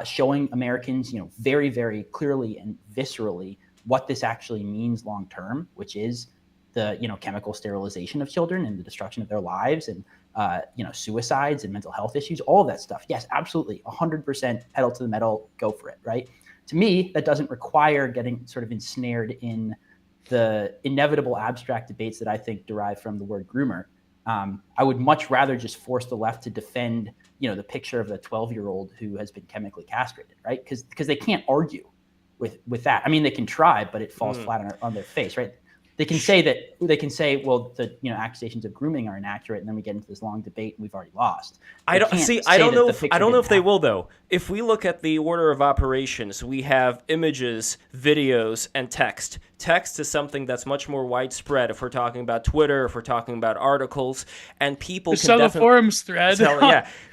showing Americans, very, very clearly and viscerally what this actually means long term, which is the, chemical sterilization of children and the destruction of their lives and, suicides and mental health issues, all of that stuff. Yes, absolutely. 100% pedal to the metal, go for it, right? To me, that doesn't require getting sort of ensnared in the inevitable abstract debates that I think derive from the word groomer. I would much rather just force the left to defend, the picture of the 12-year-old who has been chemically castrated, right? Because they can't argue with that. I mean, they can try, but it falls flat on their face, right? They can say, well, the accusations of grooming are inaccurate, and then we get into this long debate, and we've already lost. I don't know if they will, though. If we look at the order of operations, we have images, videos, and text. Text is something that's much more widespread if we're talking about Twitter, if we're talking about articles, and people can definitely... the forums thread.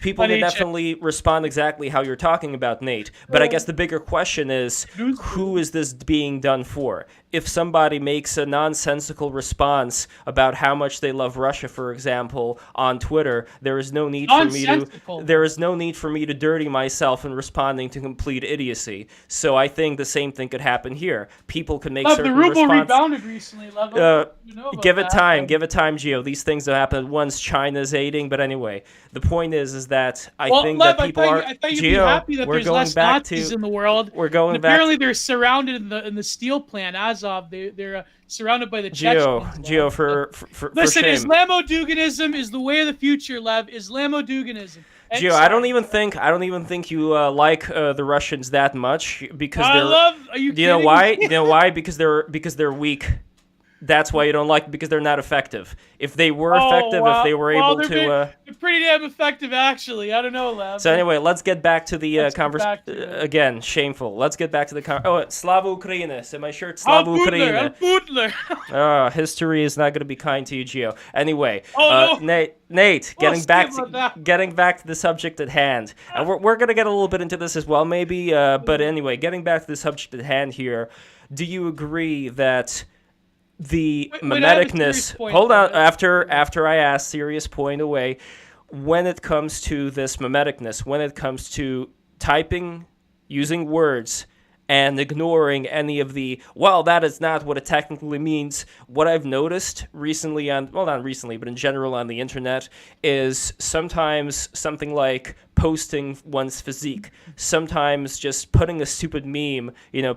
People can definitely respond exactly how you're talking about, Nate. But I guess the bigger question is, who is this being done for? If somebody makes a nonsensical response about how much they love Russia, for example, on Twitter, there is no need for me to dirty myself in responding to complete idiocy. So I think the same thing could happen here. People can make certain the ruble rebounded recently, Lev. Give it time, Gio. These things don't happen once China's aiding. But anyway, the point is that I think Lev, that people I thought you'd be happy that there's less Nazis in the world. Apparently, they're surrounded in the steel plant. Azov, they're surrounded by the Chechens. Gio, for listen, shame. Islamo-Duganism is the way of the future, Lev. Islamo-Duganism. Gio, I don't even think you like the Russians that much because Are you kidding? You know why? You know why? Because they're weak. That's why you don't like, because they're not effective. If they were effective, if they were able to... They're pretty damn effective, actually. I don't know, Lev. So anyway, let's get back to the conversation. Again, shameful. Let's get back to the... Slava Ukraina. So my shirt, Slava Ukraina. Pudler. History is not going to be kind to you, Gio. Anyway, no. Nate, getting back to the subject at hand. And we're going to get a little bit into this as well, maybe. But anyway, getting back to the subject at hand here, do you agree that... the mimeticness. Hold on. After I ask, serious point away. When it comes to this mimeticness, when it comes to typing, using words, and ignoring any of the, well, that is not what it technically means. What I've noticed recently not recently, but in general on the internet, is sometimes something like posting one's physique, sometimes just putting a stupid meme,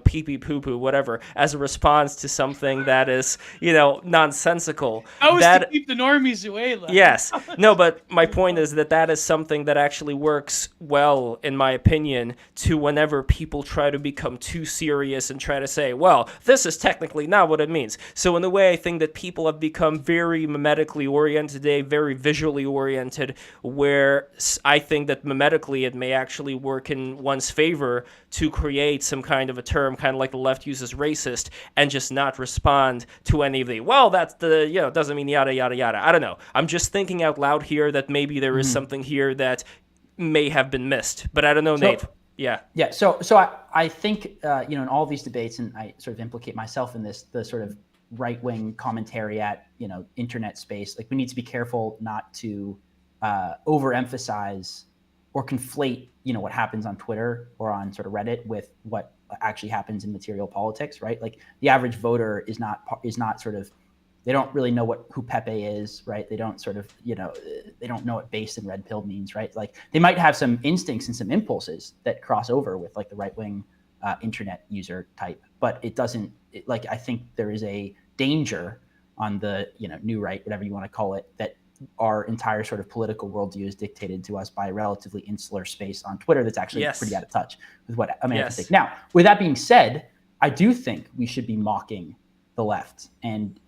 pee-pee poo-poo, whatever, as a response to something that is, nonsensical. To keep the normies away, Lev. Yes. No, but my point is that is something that actually works well, in my opinion, to whenever people try to become too serious and try to say, well, this is technically not what it means. So in a way, I think that people have become very mimetically oriented today, very visually oriented, where I think that mimetically it may actually work in one's favor to create some kind of a term, kind of like the left uses racist, and just not respond to any of the, well, that's the, doesn't mean yada, yada, yada. I don't know. I'm just thinking out loud here that maybe there is something here that may have been missed, but I don't know, Nate. Yeah. Yeah. So I think, in all these debates, and I sort of implicate myself in this, the sort of right-wing commentary at, internet space, like we need to be careful not to overemphasize or conflate, what happens on Twitter or on sort of Reddit with what actually happens in material politics, right? Like the average voter is not sort of, they don't really know who Pepe is, right? They don't sort of, they don't know what based and red pill means, right? Like they might have some instincts and some impulses that cross over with like the right wing internet user type, but it doesn't. I think there is a danger on the new right, whatever you want to call it, that our entire sort of political worldview is dictated to us by a relatively insular space on Twitter that's actually pretty out of touch with what Americans think. Now, with that being said, I do think we should be mocking the left. And,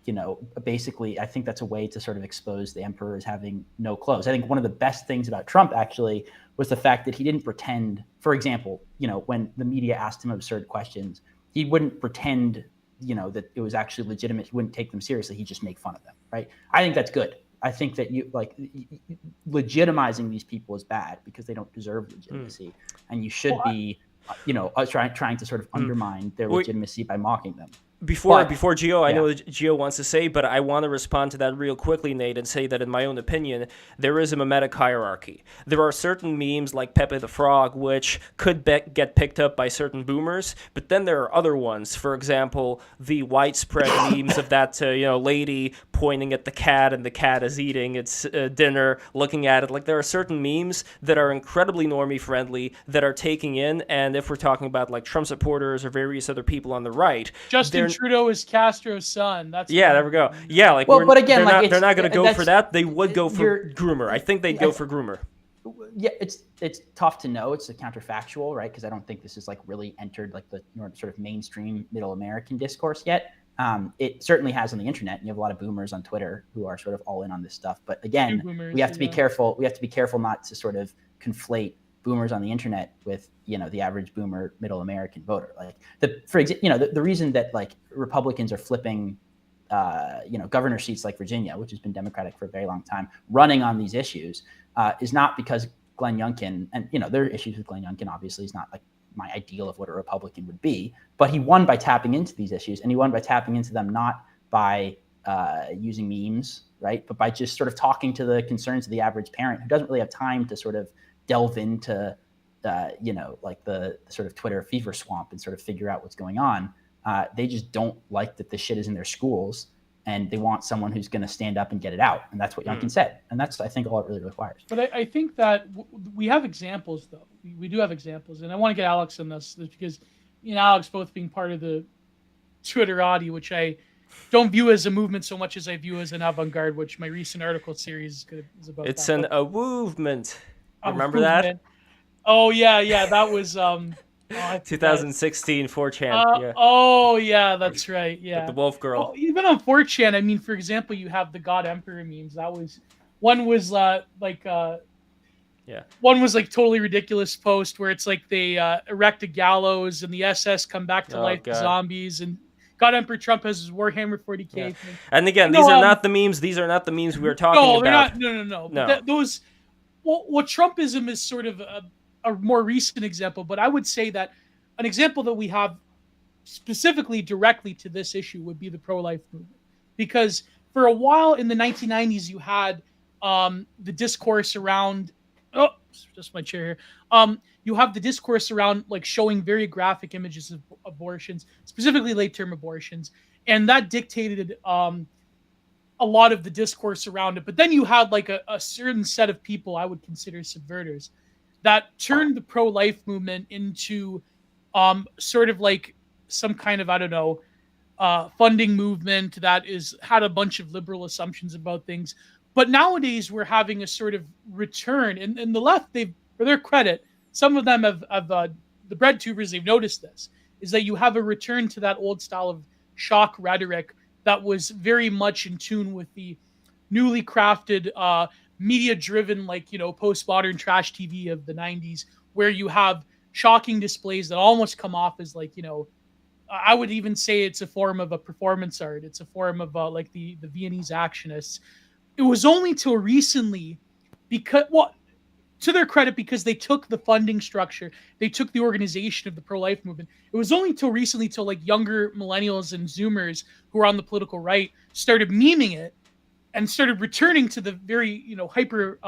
basically, I think that's a way to sort of expose the emperor as having no clothes. I think one of the best things about Trump actually was the fact that he didn't pretend, for example, when the media asked him absurd questions, he wouldn't pretend, that it was actually legitimate. He wouldn't take them seriously. He'd just make fun of them, right? I think that's good. I think that legitimizing these people is bad because they don't deserve legitimacy. And you should be, trying to sort of undermine their legitimacy by mocking them. Before Gio, I know that Gio wants to say, but I want to respond to that real quickly, Nate, and say that in my own opinion, there is a mimetic hierarchy. There are certain memes like Pepe the Frog, which could get picked up by certain boomers, but then there are other ones. For example, the widespread memes of that lady pointing at the cat and the cat is eating its dinner, looking at it. Like there are certain memes that are incredibly normie friendly that are taking in, and if we're talking about like Trump supporters or various other people on the right, Justin Trudeau is Castro's son. That's there we go. Yeah, like but again, they're not going to go for that. They would go for Groomer. I think they'd go for Groomer. Yeah, it's tough to know. It's a counterfactual, right? Because I don't think this is like really entered like the sort of mainstream middle American discourse yet. It certainly has on the internet. And you have a lot of boomers on Twitter who are sort of all in on this stuff. But again, we have to be careful. We have to be careful not to sort of conflate boomers on the internet with the average boomer middle American voter. Like the reason that like Republicans are flipping governor seats like Virginia, which has been Democratic for a very long time, running on these issues is not because Glenn Youngkin, and there are issues with Glenn Youngkin, obviously he's not like my ideal of what a Republican would be, but he won by tapping into these issues, and he won by tapping into them not by using memes, right, but by just sort of talking to the concerns of the average parent who doesn't really have time to sort of delve into, like the sort of Twitter fever swamp and sort of figure out what's going on. They just don't like that the shit is in their schools, and they want someone who's going to stand up and get it out. And that's what Youngkin said. And that's, I think, all it really requires. But I think that we have examples, though. We do have examples. And I want to get Alex on this because Alex both being part of the Twitterati, which I don't view as a movement so much as I view as an avant-garde, which my recent article series is about. It's a movement. Remember that? Oh yeah, that was 2016 4chan. Yeah. Oh yeah, that's right. Yeah, with the wolf girl. Well, even on 4chan, I mean, for example, you have the God Emperor memes. That was one was one was like totally ridiculous post where it's like they erect a gallows and the SS come back to life, zombies, and God Emperor Trump has his Warhammer 40K thing. And again, these are not the memes. These are not the memes we were talking about. No. Those. Well, Trumpism is sort of a more recent example, but I would say that an example that we have specifically directly to this issue would be the pro-life movement. Because for a while in the 1990s, you had the discourse around, just my chair here. You have the discourse around like showing very graphic images of abortions, specifically late-term abortions. And that dictated a lot of the discourse around it. But then you had like a certain set of people I would consider subverters that turned the pro-life movement into sort of like some kind of, I don't know, funding movement that had a bunch of liberal assumptions about things. But nowadays we're having a sort of return, and the left, they've, for their credit, some of them have the bread tubers, they've noticed this, is that you have a return to that old style of shock rhetoric that was very much in tune with the newly crafted, media-driven, like, postmodern trash TV of the 90s, where you have shocking displays that almost come off as like, I would even say it's a form of a performance art. It's a form of like the Viennese actionists. It was only till recently, because to their credit, because they took the funding structure, they took the organization of the pro-life movement. It was only till recently, till like younger millennials and Zoomers who are on the political right started memeing it and started returning to the very, hyper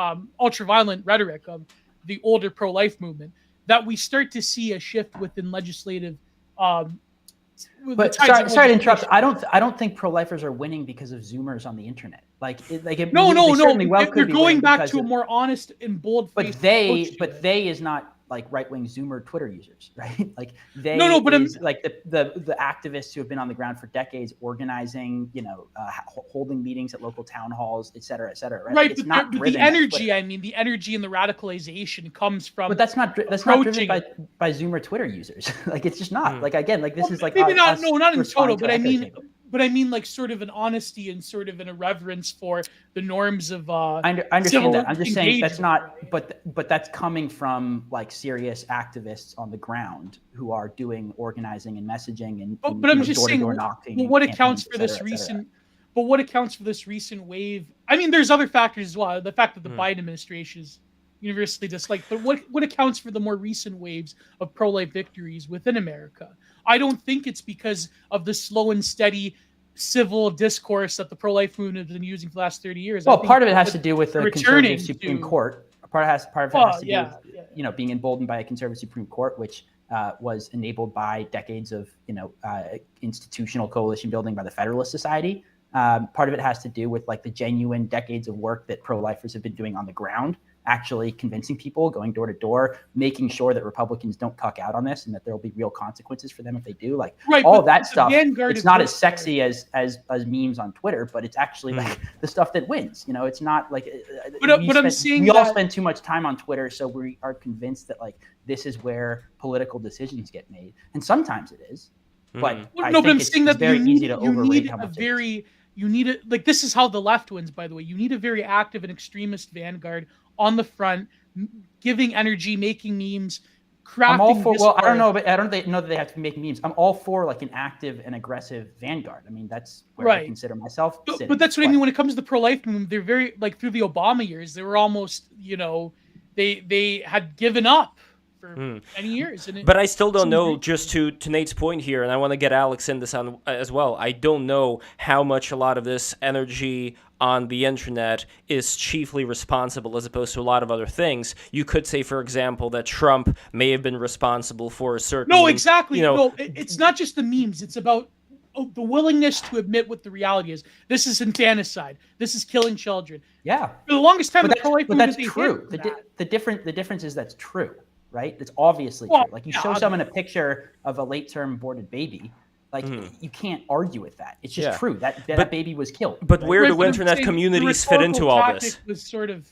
ultra-violent rhetoric of the older pro-life movement, that we start to see a shift within legislative. But sorry to interrupt. I don't think pro-lifers are winning because of Zoomers on the internet. No. They're going back to a more honest and bold. But they is not like right-wing Zoomer Twitter users, right? Like they but like the activists who have been on the ground for decades, organizing, holding meetings at local town halls, et cetera, right? Right, It's but the energy, the energy and the radicalization comes from. But that's not driven by Zoomer Twitter users. Like it's just not. Like again, like this is like maybe not in total, but I mean like sort of an honesty and sort of an irreverence for the norms of I understand that. I'm just saying that's not, but that's coming from like serious activists on the ground who are doing organizing and messaging and but I'm just saying, what accounts for this recent wave? I mean, there's other factors as well. The fact that the Biden administration is universally disliked, but what accounts for the more recent waves of pro-life victories within America? I don't think it's because of the slow and steady civil discourse that the pro-life movement has been using for the last 30 years. Well, part of it has to do with the conservative Supreme Court. Part of it has to do with, being emboldened by a conservative Supreme Court, which was enabled by decades of, institutional coalition building by the Federalist Society. Part of it has to do with like the genuine decades of work that pro-lifers have been doing on the ground, actually convincing people, going door to door, making sure that Republicans don't cuck out on this and that there will be real consequences for them if they do. Like all that stuff, it's not as sexy as memes on Twitter, but it's actually like the stuff that wins. It's not like. We all spend too much time on Twitter, so we are convinced that like this is where political decisions get made, and sometimes it is. But I'm saying that very easy to overrate how much. You need it. Like this is how the left wins, by the way. You need a very active and extremist vanguard on the front, giving energy, making memes, crafting. I'm all for. Well, I don't know, but I don't know that they have to make memes. I'm all for like an active and aggressive vanguard. I mean, that's where I consider myself. But that's what I mean when it comes to the pro-life movement. They're very like through the Obama years. They were almost, they had given up for many years. But I still don't know, just to Nate's point here, and I want to get Alex in this on as well. I don't know how much a lot of this energy on the internet is chiefly responsible as opposed to a lot of other things. You could say, for example, that Trump may have been responsible for a certain... No, exactly. No, it's not just the memes. It's about the willingness to admit what the reality is. This is infanticide. This is killing children. Yeah. For the longest time, that's true. The difference is that's true. Right? It's obviously true. Like you show someone a picture of a late-term aborted baby, like you can't argue with that. It's just true that baby was killed. But where do internet communities fit into all this? Was sort of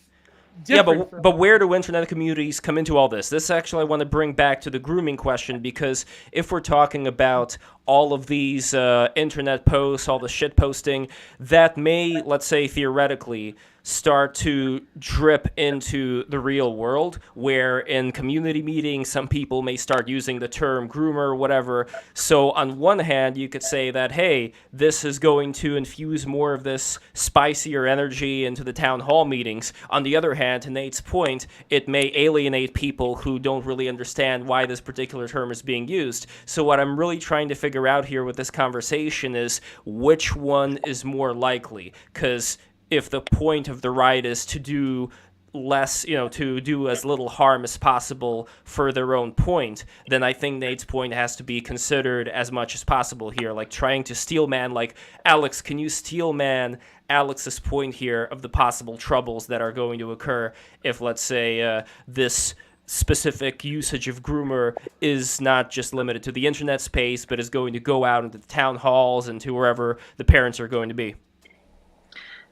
but where do internet communities come into all this? This actually I want to bring back to the grooming question, because if we're talking about all of these internet posts, all the shit posting, that may, let's say theoretically, start to drip into the real world, where in community meetings, some people may start using the term groomer or whatever. So on one hand, you could say that, hey, this is going to infuse more of this spicier energy into the town hall meetings. On the other hand, to Nate's point, it may alienate people who don't really understand why this particular term is being used. So what I'm really trying to figure out here with this conversation is which one is more likely, because if the point of the right is to do less, to do as little harm as possible for their own point, then I think Nate's point has to be considered as much as possible here. Like trying to steel man, like, Alex, can you steel man Alex's point here of the possible troubles that are going to occur if, let's say, this specific usage of groomer is not just limited to the internet space, but is going to go out into the town halls and to wherever the parents are going to be?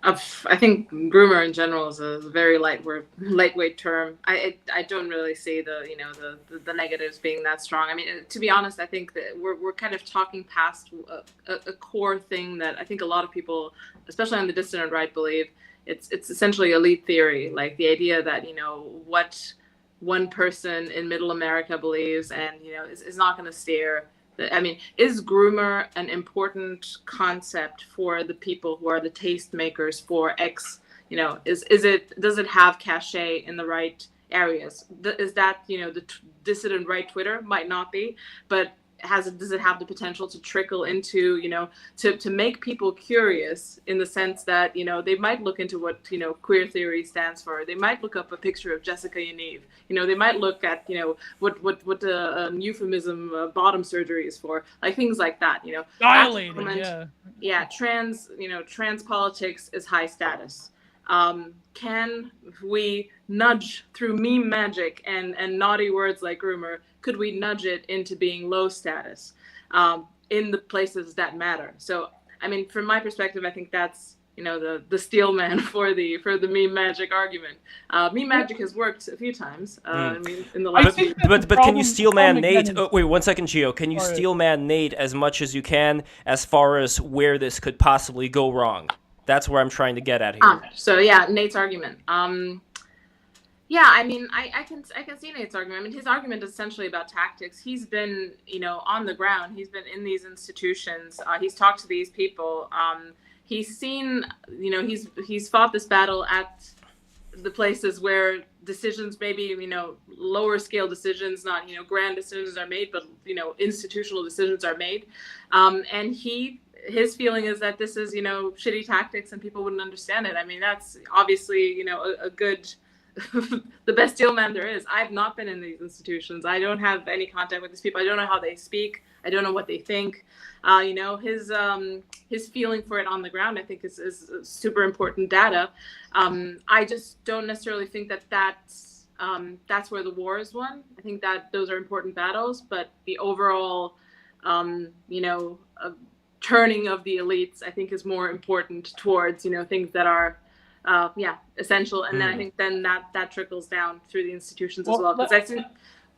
I think groomer in general is a very lightweight term. I don't really see the negatives being that strong. I mean, to be honest, I think that we're kind of talking past a core thing that I think a lot of people, especially on the dissident right, believe. It's essentially elite theory, like the idea that what one person in Middle America believes and is not going to steer. I mean, is groomer an important concept for the people who are the tastemakers for X? Does it have cachet in the right areas. Is that, the dissident right Twitter? Might not be, but does it have the potential to trickle into, to make people curious in the sense that, they might look into what, queer theory stands for. They might look up a picture of Jessica Yaniv. They might look at, what euphemism bottom surgery is for, like things like that, Dilated, trans politics is high status. Can we nudge through meme magic and naughty words like groomer? Could we nudge it into being low status in the places that matter? So, I mean, from my perspective, I think that's the steel man for the meme magic argument. Meme magic has worked a few times. I mean, in the last but can you steel man Nate? Wait 1 second, Gio. Can you steel man Nate as much as you can as far as where this could possibly go wrong? That's where I'm trying to get at here. So yeah, Nate's argument. Yeah, I mean, I can see Nate's argument. I mean, his argument is essentially about tactics. He's been, on the ground. He's been in these institutions. He's talked to these people. He's seen, he's fought this battle at the places where decisions, maybe, lower scale decisions, not, grand decisions are made, but, institutional decisions are made. And his feeling is that this is, shitty tactics and people wouldn't understand it. I mean, that's obviously, a good, the best deal man there is. I've not been in these institutions. I don't have any contact with these people. I don't know how they speak. I don't know what they think. His feeling for it on the ground, I think, is super important data. I just don't necessarily think that's where the war is won. I think that those are important battles, but the overall, turning of the elites, I think, is more important towards, things that are, essential. And then I think that trickles down through the institutions as well. Because I think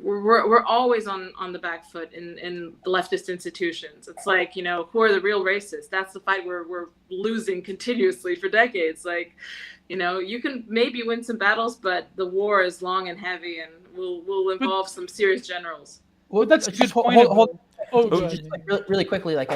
we're always on the back foot in the leftist institutions. It's like, who are the real racists? That's the fight we're losing continuously for decades. Like, you can maybe win some battles, but the war is long and heavy and will involve some serious generals. Well, that's just hold. Just really quickly, like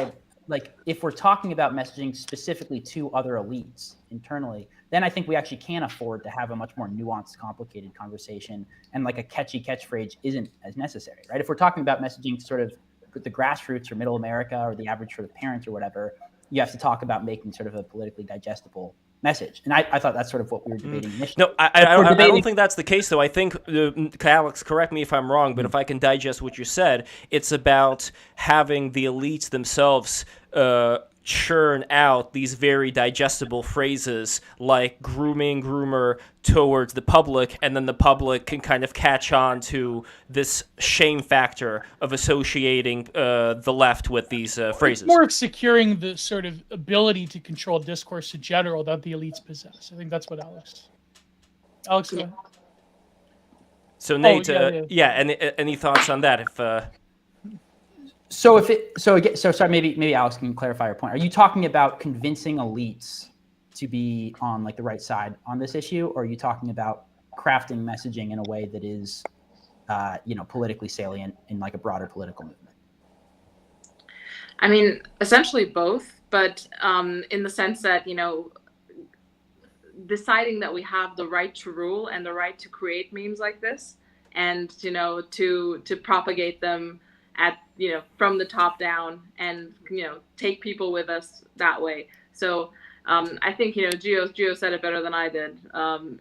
if we're talking about messaging specifically to other elites internally, then I think we actually can afford to have a much more nuanced, complicated conversation, and like a catchy catchphrase isn't as necessary, right? If we're talking about messaging sort of the grassroots or middle America or the average sort of parent or whatever, you have to talk about making sort of a politically digestible message. And I thought that's sort of what we were debating initially. No, I don't think that's the case, though. I think, Alex, correct me if I'm wrong, but if I can digest what you said, it's about having the elites themselves churn out these very digestible phrases like grooming, groomer towards the public, and then the public can kind of catch on to this shame factor of associating the left with these phrases. It's more of securing the sort of ability to control discourse in general that the elites possess. I think that's what Alex. Go ahead. So Nate, any thoughts on that? Sorry, maybe Alex can clarify your point. Are you talking about convincing elites to be on like the right side on this issue, or are you talking about crafting messaging in a way that is, politically salient in like a broader political movement? I mean, essentially both, but in the sense that, deciding that we have the right to rule and the right to create memes like this, and to propagate them at from the top down, and take people with us that way. So I think Gio said it better than I did.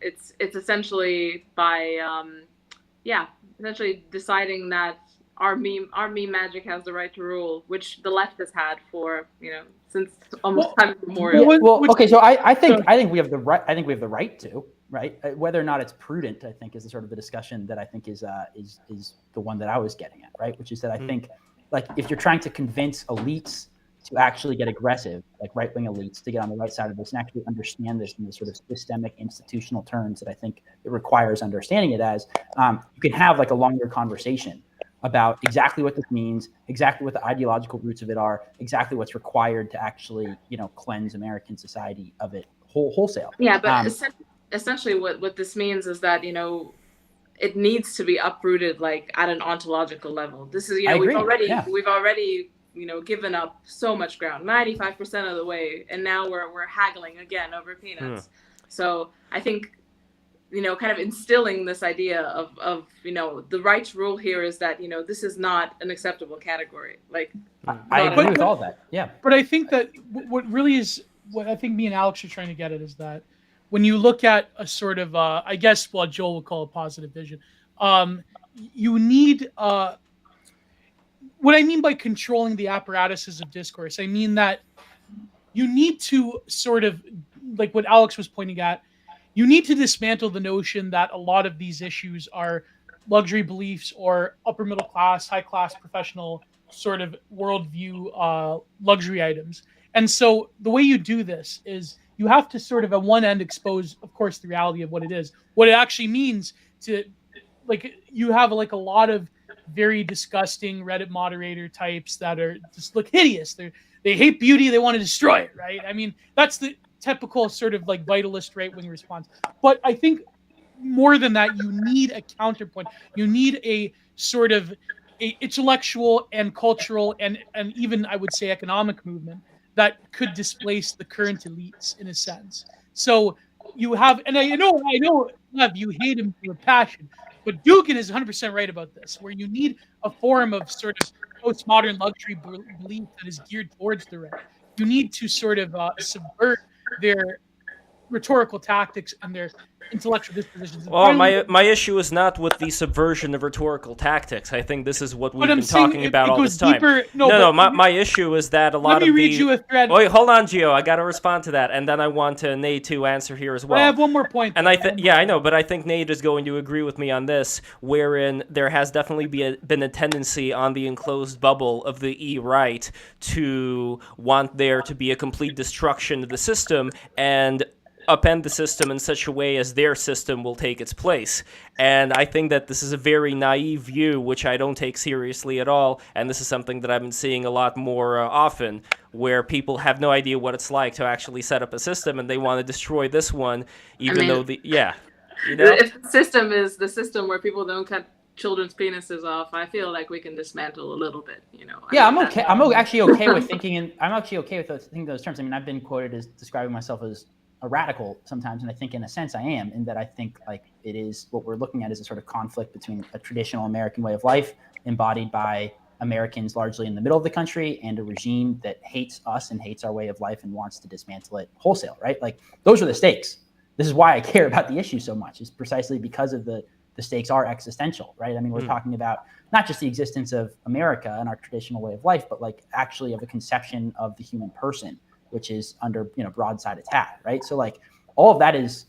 It's essentially by essentially deciding that our meme magic has the right to rule, which the left has had for since almost time immemorial. Okay, so I think we have the right. I think we have the right to. Right, whether or not it's prudent, I think, is the sort of the discussion that I think is the one that I was getting at, right? Which is that I think, like, if you're trying to convince elites to actually get aggressive, like right-wing elites, to get on the right side of this and actually understand this in the sort of systemic institutional terms that I think it requires understanding it as, you can have like a longer conversation about exactly what this means, exactly what the ideological roots of it are, exactly what's required to actually, cleanse American society of it wholesale. Yeah, but essentially what this means is that it needs to be uprooted like at an ontological level. This is we've already given up so much ground, 95% of the way, and now we're haggling again over peanuts. So I think kind of instilling this idea of the right rule here is that this is not an acceptable category. Like, I agree with all that. Yeah, but I think that what really is what I think me and Alex are trying to get at is that when you look at a sort of I guess what Joel would call a positive vision, you need what I mean by controlling the apparatuses of discourse. I mean that you need to sort of, like what Alex was pointing at, you need to dismantle the notion that a lot of these issues are luxury beliefs or upper middle class, high class, professional sort of worldview luxury items. And so the way you do this is you have to sort of at one end expose, of course, the reality of what it is, what it actually means to, like, you have like a lot of very disgusting Reddit moderator types that are just look hideous. They hate beauty. They want to destroy it, right? I mean, that's the typical sort of like vitalist right-wing response. But I think more than that, you need a counterpoint. You need a sort of a intellectual and cultural and even, I would say, economic movement that could displace the current elites in a sense. So you have, and I know, Lev, you hate him with passion, but Dugan is 100% right about this, where you need a form of sort of postmodern luxury belief that is geared towards the right. You need to sort of subvert their rhetorical tactics and their intellectual dispositions. Well, my issue is not with the subversion of rhetorical tactics. I think this is what we've been talking about all this time. Deeper, my issue is that a lot of the... Let me read you a thread. Wait, hold on, Gio. I got to respond to that, and then I want Nate to answer here as well. I have one more point. And I know, but I think Nate is going to agree with me on this, wherein there has definitely been a tendency on the enclosed bubble of the E-right to want there to be a complete destruction of the system and upend the system in such a way as their system will take its place. And I think that this is a very naive view, which I don't take seriously at all, and this is something that I've been seeing a lot more often, where people have no idea what it's like to actually set up a system, and they want to destroy this one, though the... Yeah. If the system is the system where people don't cut children's penises off, I feel like we can dismantle a little bit, Yeah, I'm okay. I'm actually okay with thinking those terms. I mean, I've been quoted as describing myself as a radical sometimes, and I think in a sense I am, in that I think like it is what we're looking at is a sort of conflict between a traditional American way of life embodied by Americans largely in the middle of the country and a regime that hates us and hates our way of life and wants to dismantle it wholesale, right? Like those are the stakes. This is why I care about the issue so much, is precisely because of the stakes are existential, right? I mean, we're talking about not just the existence of America and our traditional way of life, but like actually of a conception of the human person, which is under broadside attack, right? So like all of that is,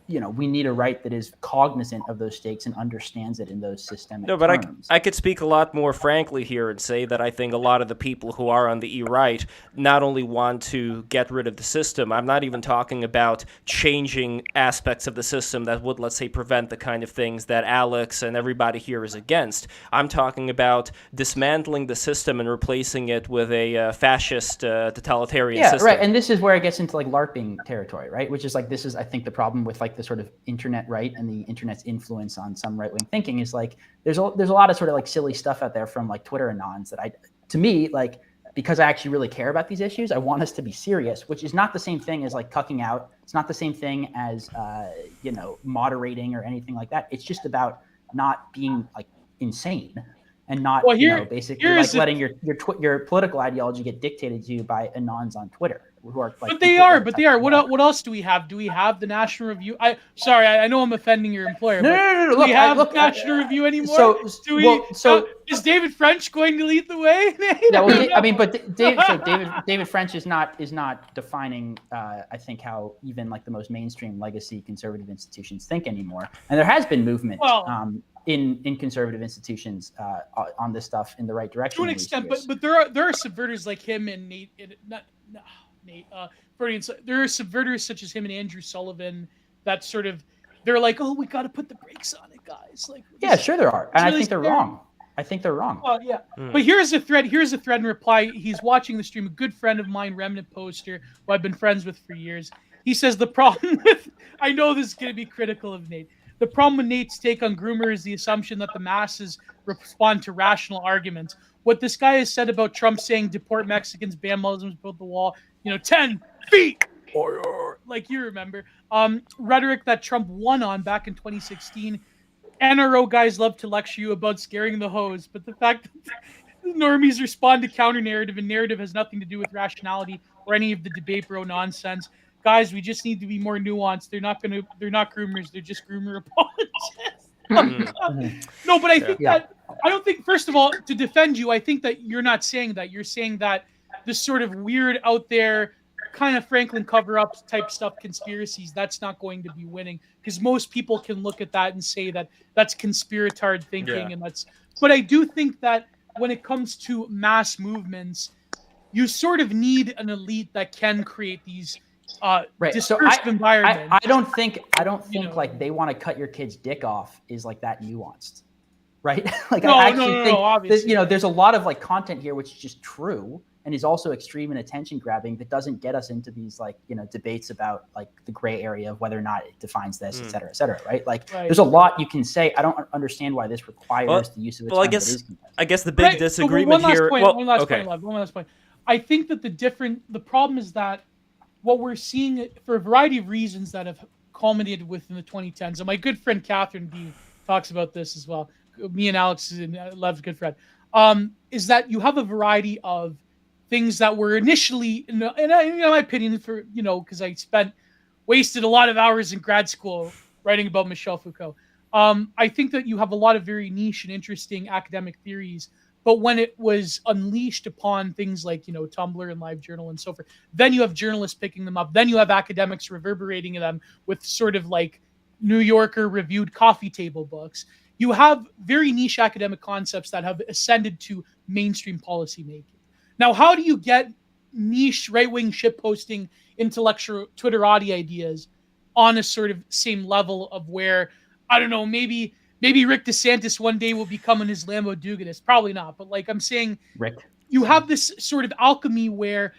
we need a right that is cognizant of those stakes and understands it in those systemic terms. No, but I could speak a lot more frankly here and say that I think a lot of the people who are on the E-right not only want to get rid of the system, I'm not even talking about changing aspects of the system that would, let's say, prevent the kind of things that Alex and everybody here is against. I'm talking about dismantling the system and replacing it with a fascist totalitarian system. Yeah, right, and this is where it gets into like LARPing territory, right? Which is like, this is, I think, the problem with like the sort of internet right and the internet's influence on some right-wing thinking is like there's a lot of sort of like silly stuff out there from like Twitter anons that to me, like, because I actually really care about these issues, I want us to be serious, which is not the same thing as like cucking out. It's not the same thing as moderating or anything like that. It's just about not being like insane and not basically like letting your political ideology get dictated to you by anons on Twitter. Who are like, but they are. What else do we have? Do we have the National Review? I know I'm offending your employer. No. Do we have National Review anymore? Is David French going to lead the way? Yeah, well, I mean, but David French is not defining, I think, how even like the most mainstream legacy conservative institutions think anymore. And there has been movement. In conservative institutions on this stuff in the right direction. To an extent, but there are subverters like him and Nate. There are subverters such as him and Andrew Sullivan that sort of they're like, oh, we got to put the brakes on it, guys. Like, yeah, sure there are, and I think they're wrong. Well, yeah, but here's a thread in reply. He's watching the stream. A good friend of mine, Remnant Poster, who I've been friends with for years. He says the problem with I know this is going to be critical of Nate. The problem with Nate's take on Groomer is the assumption that the masses respond to rational arguments. What this guy has said about Trump saying deport Mexicans, ban Muslims, build the wall, 10 feet. like you remember, rhetoric that Trump won on back in 2016. NRO guys love to lecture you about scaring the hose, but the fact that normies respond to counter narrative, and narrative has nothing to do with rationality or any of the debate bro nonsense. Guys, we just need to be more nuanced. They're not groomers. They're just groomer apologists. No, but I think that I don't think, first of all, to defend you, I think that you're not saying that. You're saying that this sort of weird out there kind of Franklin cover-ups type stuff, conspiracies, that's not going to be winning, because most people can look at that and say that that's conspiratard thinking, and that's. But I do think that when it comes to mass movements, you sort of need an elite that can create these discursive environments. I don't think like they want to cut your kid's dick off is like that nuanced, right? Like I actually think there's a lot of like content here which is just true and is also extreme and attention grabbing that doesn't get us into these like debates about like the gray area of whether or not it defines this, et cetera, right? Like there's a lot you can say. I don't understand why this requires the use of a term that is contested. I guess the big disagreement here. One last point. I think that the problem is that what we're seeing for a variety of reasons that have culminated within the 2010s, and my good friend Catherine B talks about this as well. Me and Alex and Lev's good friend, is that you have a variety of things that were initially, in my opinion, because I wasted a lot of hours in grad school writing about Michel Foucault. I think that you have a lot of very niche and interesting academic theories, but when it was unleashed upon things like, Tumblr and LiveJournal and so forth, then you have journalists picking them up. Then you have academics reverberating them with sort of like New Yorker reviewed coffee table books. You have very niche academic concepts that have ascended to mainstream policy making. Now, how do you get niche right-wing shitposting intellectual Twitterati ideas on a sort of same level of where, I don't know, maybe Rick DeSantis one day will become an Islamo-Duganist? Probably not. But like I'm saying, you have this sort of alchemy where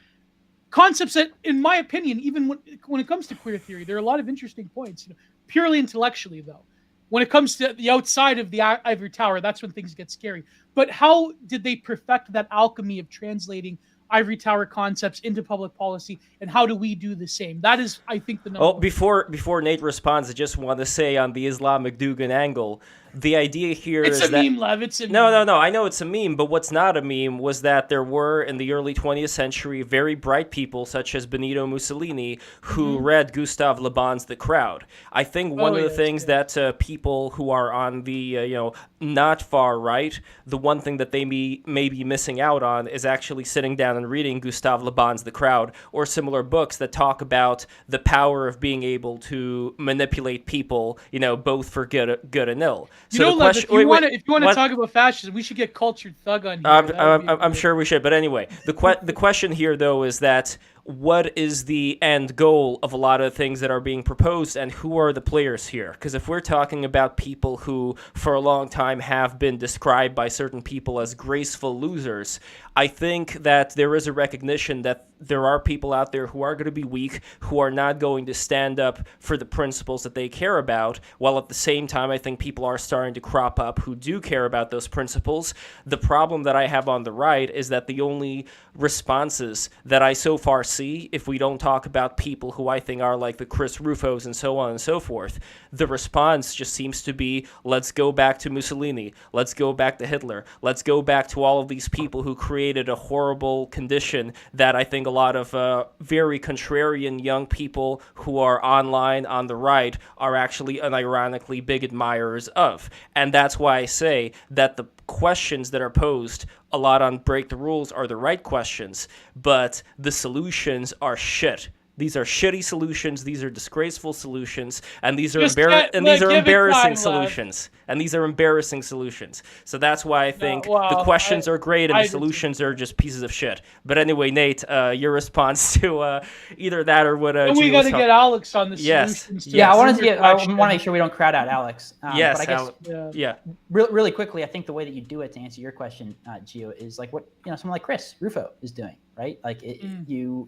concepts that, in my opinion, even when it comes to queer theory, there are a lot of interesting points, purely intellectually, though. When it comes to the outside of the ivory tower, that's when things get scary. But how did they perfect that alchemy of translating ivory tower concepts into public policy, and how do we do the same? That is, I think, the number. Well, before Nate responds, I just want to say on the Islamic Dugan angle, the idea here is that... It's a meme, Lev. It's a meme. No. I know it's a meme, but what's not a meme was that there were, in the early 20th century, very bright people, such as Benito Mussolini, who read Gustave Le Bon's The Crowd. I think one of the things that people who are on the, not far right, the one thing that they may be missing out on is actually sitting down and reading Gustave Le Bon's The Crowd, or similar books that talk about the power of being able to manipulate people, both for good and ill. So Lev, if you want to talk about fascism, we should get Cultured Thug on here. I'm sure we should. But anyway, the question here, though, is that what is the end goal of a lot of things that are being proposed, and who are the players here? Because if we're talking about people who for a long time have been described by certain people as graceful losers, I think that there is a recognition that there are people out there who are going to be weak, who are not going to stand up for the principles that they care about, while at the same time I think people are starting to crop up who do care about those principles. The problem that I have on the right is that the only responses that I so far see, if we don't talk about people who I think are like the Chris Rufos and so on and so forth, the response just seems to be, let's go back to Mussolini, let's go back to Hitler, let's go back to all of these people who created a horrible condition that I think a lot of very contrarian young people who are online on the right are actually unironically big admirers of. And that's why I say that the questions that are posed a lot on Break the Rules are the right questions, but the solutions are shit. These are shitty solutions. These are disgraceful solutions, and these are embarrassing solutions. And these are embarrassing solutions. So that's why I think the questions are great and the solutions are just pieces of shit. But anyway, Nate, your response to either that or what? We got to get Alex on the solutions. Yeah, I want to make sure we don't crowd out Alex. Yes, but I guess, really quickly, I think the way that you do it to answer your question, Gio, is like what someone like Chris Rufo is doing. Right? Like the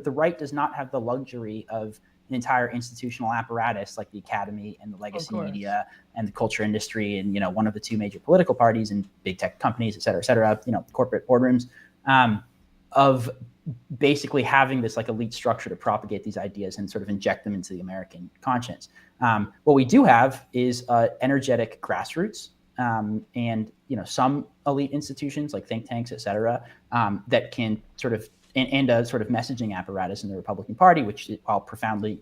right does not have the luxury of an entire institutional apparatus like the academy and the legacy media and the culture industry and, one of the two major political parties and big tech companies, et cetera, corporate boardrooms, of basically having this like elite structure to propagate these ideas and sort of inject them into the American conscience. What we do have is energetic grassroots and some elite institutions like think tanks, et cetera, that can sort of and a sort of messaging apparatus in the Republican Party, which, while profoundly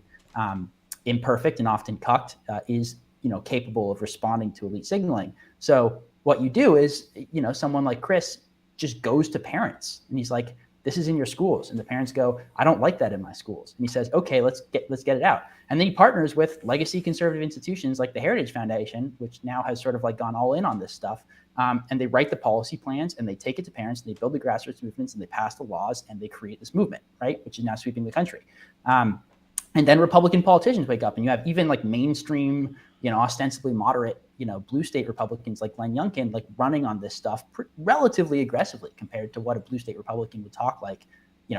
imperfect and often cucked, is capable of responding to elite signaling. So what you do is, someone like Chris just goes to parents and he's like, this is in your schools. And the parents go, I don't like that in my schools. And he says, okay, let's get it out. And then he partners with legacy conservative institutions like the Heritage Foundation, which now has sort of like gone all in on this stuff. And they write the policy plans and they take it to parents and they build the grassroots movements and they pass the laws and they create this movement, right? Which is now sweeping the country. And then Republican politicians wake up and you have even like mainstream, ostensibly moderate, blue state Republicans like Glenn Youngkin, like running on this stuff relatively aggressively compared to what a blue state Republican would talk like,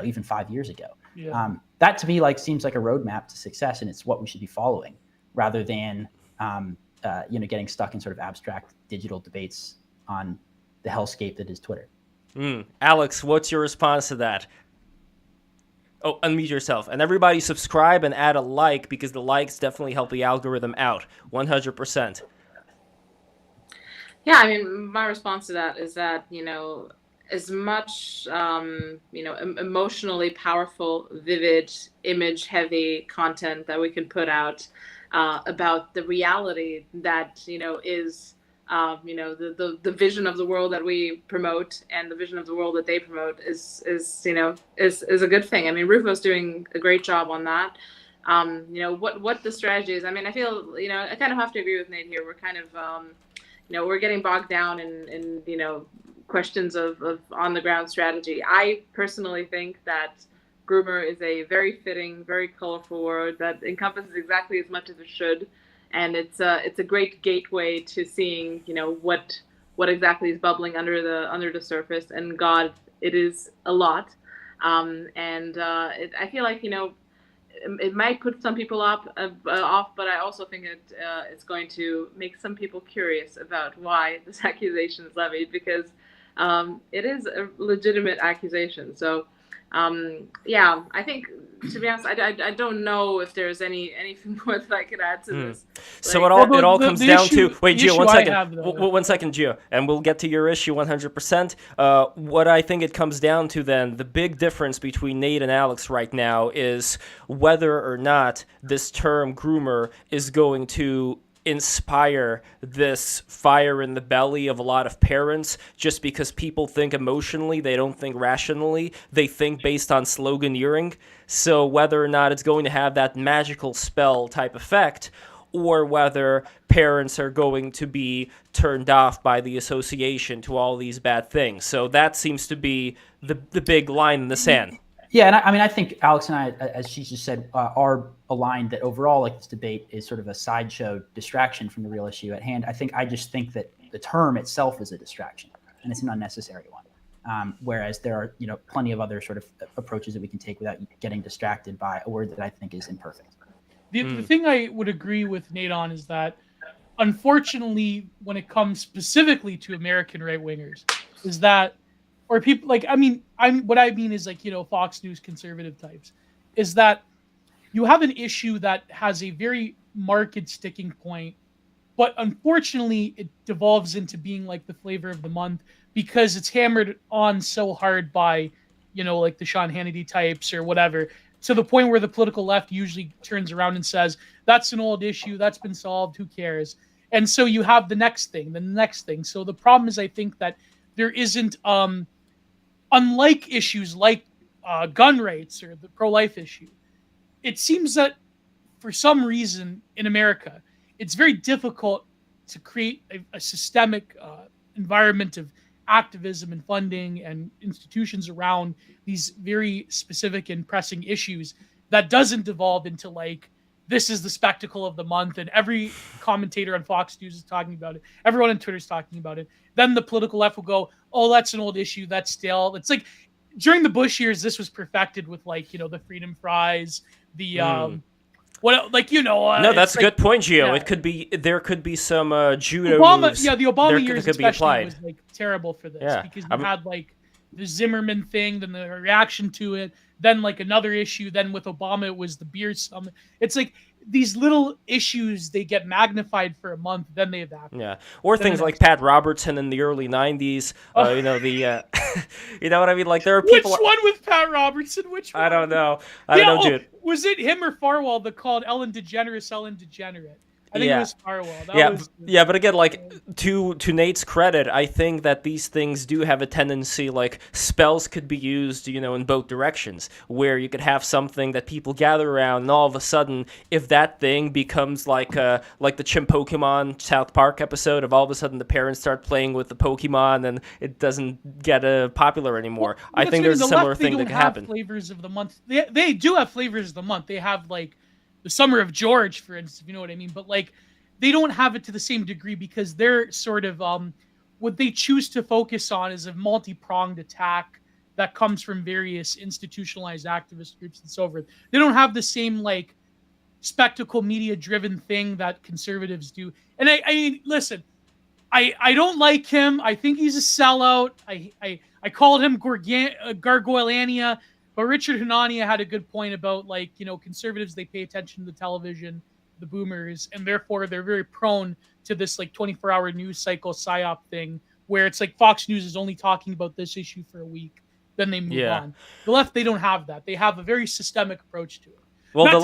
even 5 years ago. Yeah. That to me seems like a roadmap to success, and it's what we should be following rather than, getting stuck in sort of abstract digital debates on the hellscape that is Twitter. Alex, what's your response to that? Oh, unmute yourself. And everybody subscribe and add a like, because the likes definitely help the algorithm out. 100%. Yeah, I mean, my response to that is that, as much, emotionally powerful, vivid, image-heavy content that we can put out about the reality that, is the vision of the world that we promote and the vision of the world that they promote is a good thing. I mean, Rufo's doing a great job on that. What the strategy is. I mean, I feel, I kind of have to agree with Nate here. We're kind of, we're getting bogged down in questions of on the ground strategy. I personally think that Groomer is a very fitting, very colorful word that encompasses exactly as much as it should. And it's a great gateway to seeing, what exactly is bubbling under the surface. And God, it is a lot. I feel like, it might put some people off, but I also think it's going to make some people curious about why this accusation is levied, because it is a legitimate accusation. So, I think, to be honest, I don't know if there's anything more that I could add to this. So it all comes down to wait, Gio, 1 second. 1 second, Gio, and we'll get to your issue 100%. What I think it comes down to then, the big difference between Nate and Alex right now is whether or not this term groomer is going to inspire this fire in the belly of a lot of parents, just because people think emotionally, they don't think rationally, they think based on sloganeering. So whether or not it's going to have that magical spell type effect, or whether parents are going to be turned off by the association to all these bad things. So that seems to be the big line in the sand. Yeah, and I think Alex and I, as she just said, are aligned that overall, like, this debate is sort of a sideshow distraction from the real issue at hand. I just think that the term itself is a distraction, and it's an unnecessary one. Whereas there are, plenty of other sort of approaches that we can take without getting distracted by a word that I think is imperfect. The thing I would agree with Nate on is that, unfortunately, when it comes specifically to American right-wingers, is that, or people what I mean is Fox News conservative types, is that you have an issue that has a very marked sticking point, but unfortunately it devolves into being like the flavor of the month because it's hammered on so hard by, like the Sean Hannity types or whatever, to the point where the political left usually turns around and says, that's an old issue, that's been solved, who cares? And so you have the next thing. So the problem is, I think that there isn't, unlike issues like gun rights or the pro-life issue, it seems that for some reason in America, it's very difficult to create a systemic environment of activism and funding and institutions around these very specific and pressing issues that doesn't devolve into like, this is the spectacle of the month and every commentator on Fox News is talking about it. Everyone on Twitter is talking about it. Then the political left will go, oh, that's an old issue. That's stale. It's like during the Bush years, this was perfected with the Freedom Fries, the No, that's a good point, Gio. Yeah. There could be some judo moves. The Obama years especially was terrible for this because you had Zimmerman thing, then the reaction to it, then like another issue, then with Obama it was the beer summit. It's like these little issues, they get magnified for a month, then they evaporate. Yeah, or things like Pat Robertson in the early '90s. You know you know what I mean? Like there are people. Which one with Pat Robertson? Which one? I don't know. I don't know, dude. Was it him or Farwell that called Ellen DeGeneres Ellen Degenerate? I think it was Farwell. Yeah, but again, like to Nate's credit, I think that these things do have a tendency, like spells could be used, you know, in both directions, where you could have something that people gather around, and all of a sudden, if that thing becomes like the Chimp Pokemon South Park episode, of all of a sudden the parents start playing with the Pokemon and it doesn't get popular anymore. Well, I think there's a similar thing that could happen. Flavors of the month. They do have flavors of the month. They have like the Summer of George, for instance, if you know what I mean. But like, they don't have it to the same degree because they're sort of what they choose to focus on is a multi-pronged attack that comes from various institutionalized activist groups and so forth. They don't have the same like spectacle media-driven thing that conservatives do. And I mean, listen, I don't like him. I think he's a sellout. I called him Gargoylania. But Richard Hanania had a good point about, like, you know, conservatives, they pay attention to the television, the boomers, and therefore they're very prone to this, like, 24-hour news cycle PSYOP thing where it's like Fox News is only talking about this issue for a week, then they move on. The left, they don't have that. They have a very systemic approach to it. Well,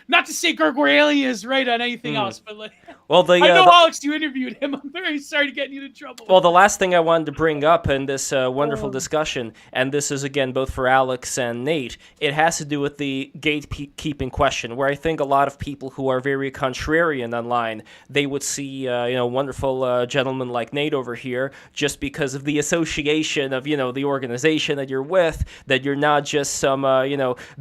not to say Gargoylia is right on anything else, but like, I know Alex, you interviewed him. I'm very sorry to get you in trouble. Well, the last thing I wanted to bring up in this wonderful discussion, and this is again both for Alex and Nate, it has to do with the gatekeeping question, where I think a lot of people who are very contrarian online, they would see wonderful gentlemen like Nate over here, just because of the association of the organization that you're with, that you're not just some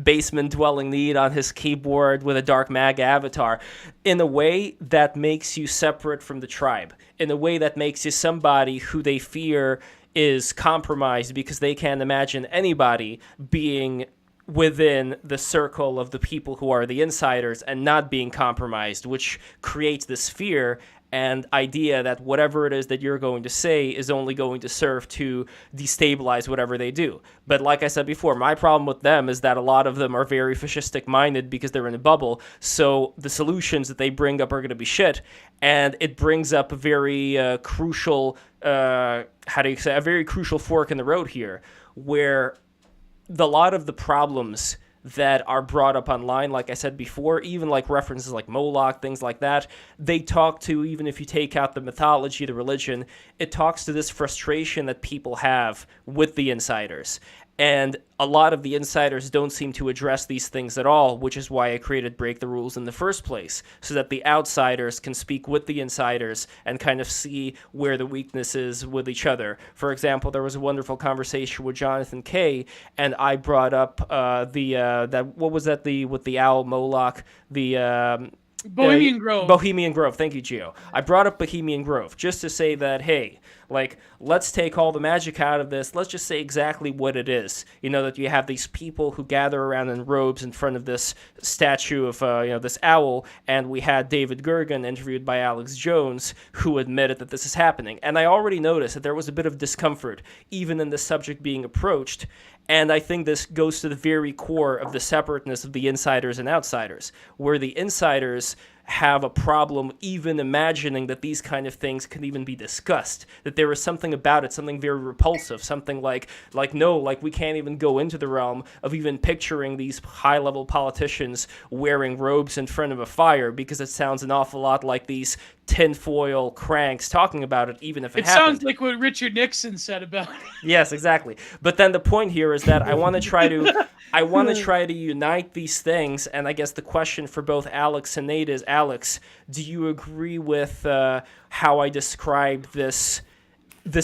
basement dwelling need on his keyboard with a dark MAGA avatar, in a way that makes you separate from the tribe, in a way that makes you somebody who they fear is compromised because they can't imagine anybody being within the circle of the people who are the insiders and not being compromised, which creates this fear and idea that whatever it is that you're going to say is only going to serve to destabilize whatever they do. But like I said before, my problem with them is that a lot of them are very fascistic-minded because they're in a bubble, so the solutions that they bring up are going to be shit, and it brings up a very crucial, a very crucial fork in the road here, where a lot of the problems that are brought up online, like I said before, even like references like Moloch, things like that, they talk to, even if you take out the mythology, the religion, it talks to this frustration that people have with the insiders. And a lot of the insiders don't seem to address these things at all, which is why I created Break the Rules in the first place, so that the outsiders can speak with the insiders and kind of see where the weakness is with each other. For example, there was a wonderful conversation with Jonathan Kay, and I brought up with the owl Moloch, Bohemian Grove. Bohemian Grove. Thank you, Gio. I brought up Bohemian Grove just to say that, hey, like, let's take all the magic out of this. Let's just say exactly what it is. That you have these people who gather around in robes in front of this statue of, this owl, and we had David Gergen interviewed by Alex Jones, who admitted that this is happening. And I already noticed that there was a bit of discomfort, even in the subject being approached. And I think this goes to the very core of the separateness of the insiders and outsiders, where the insiders have a problem even imagining that these kind of things can even be discussed, that there is something about it, something very repulsive, something like we can't even go into the realm of even picturing these high-level politicians wearing robes in front of a fire, because it sounds an awful lot like these tinfoil cranks talking about it, even if it happened. Sounds like what Richard Nixon said about it. Yes, exactly. But then the point here is that I want to try to unite these things, and I guess the question for both Alex and Nate is, Alex, do you agree with how I described this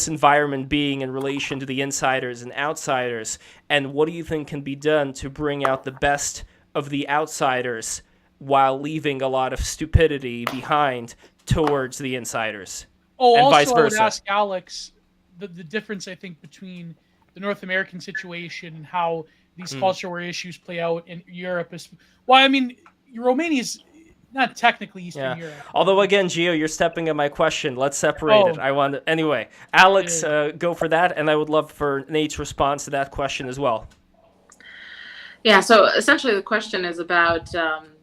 environment being in relation to the insiders and outsiders, and what do you think can be done to bring out the best of the outsiders while leaving a lot of stupidity behind towards the insiders? Oh, and also vice versa. I would ask Alex the difference, I think, between the North American situation and how these cultural war issues play out in Europe. Well, I mean, Romania's not technically Eastern Europe. Although again, Gio, you're stepping on my question. Let's separate it. I want anyway. Alex, go for that, and I would love for Nate's response to that question as well. Yeah. So essentially, the question is about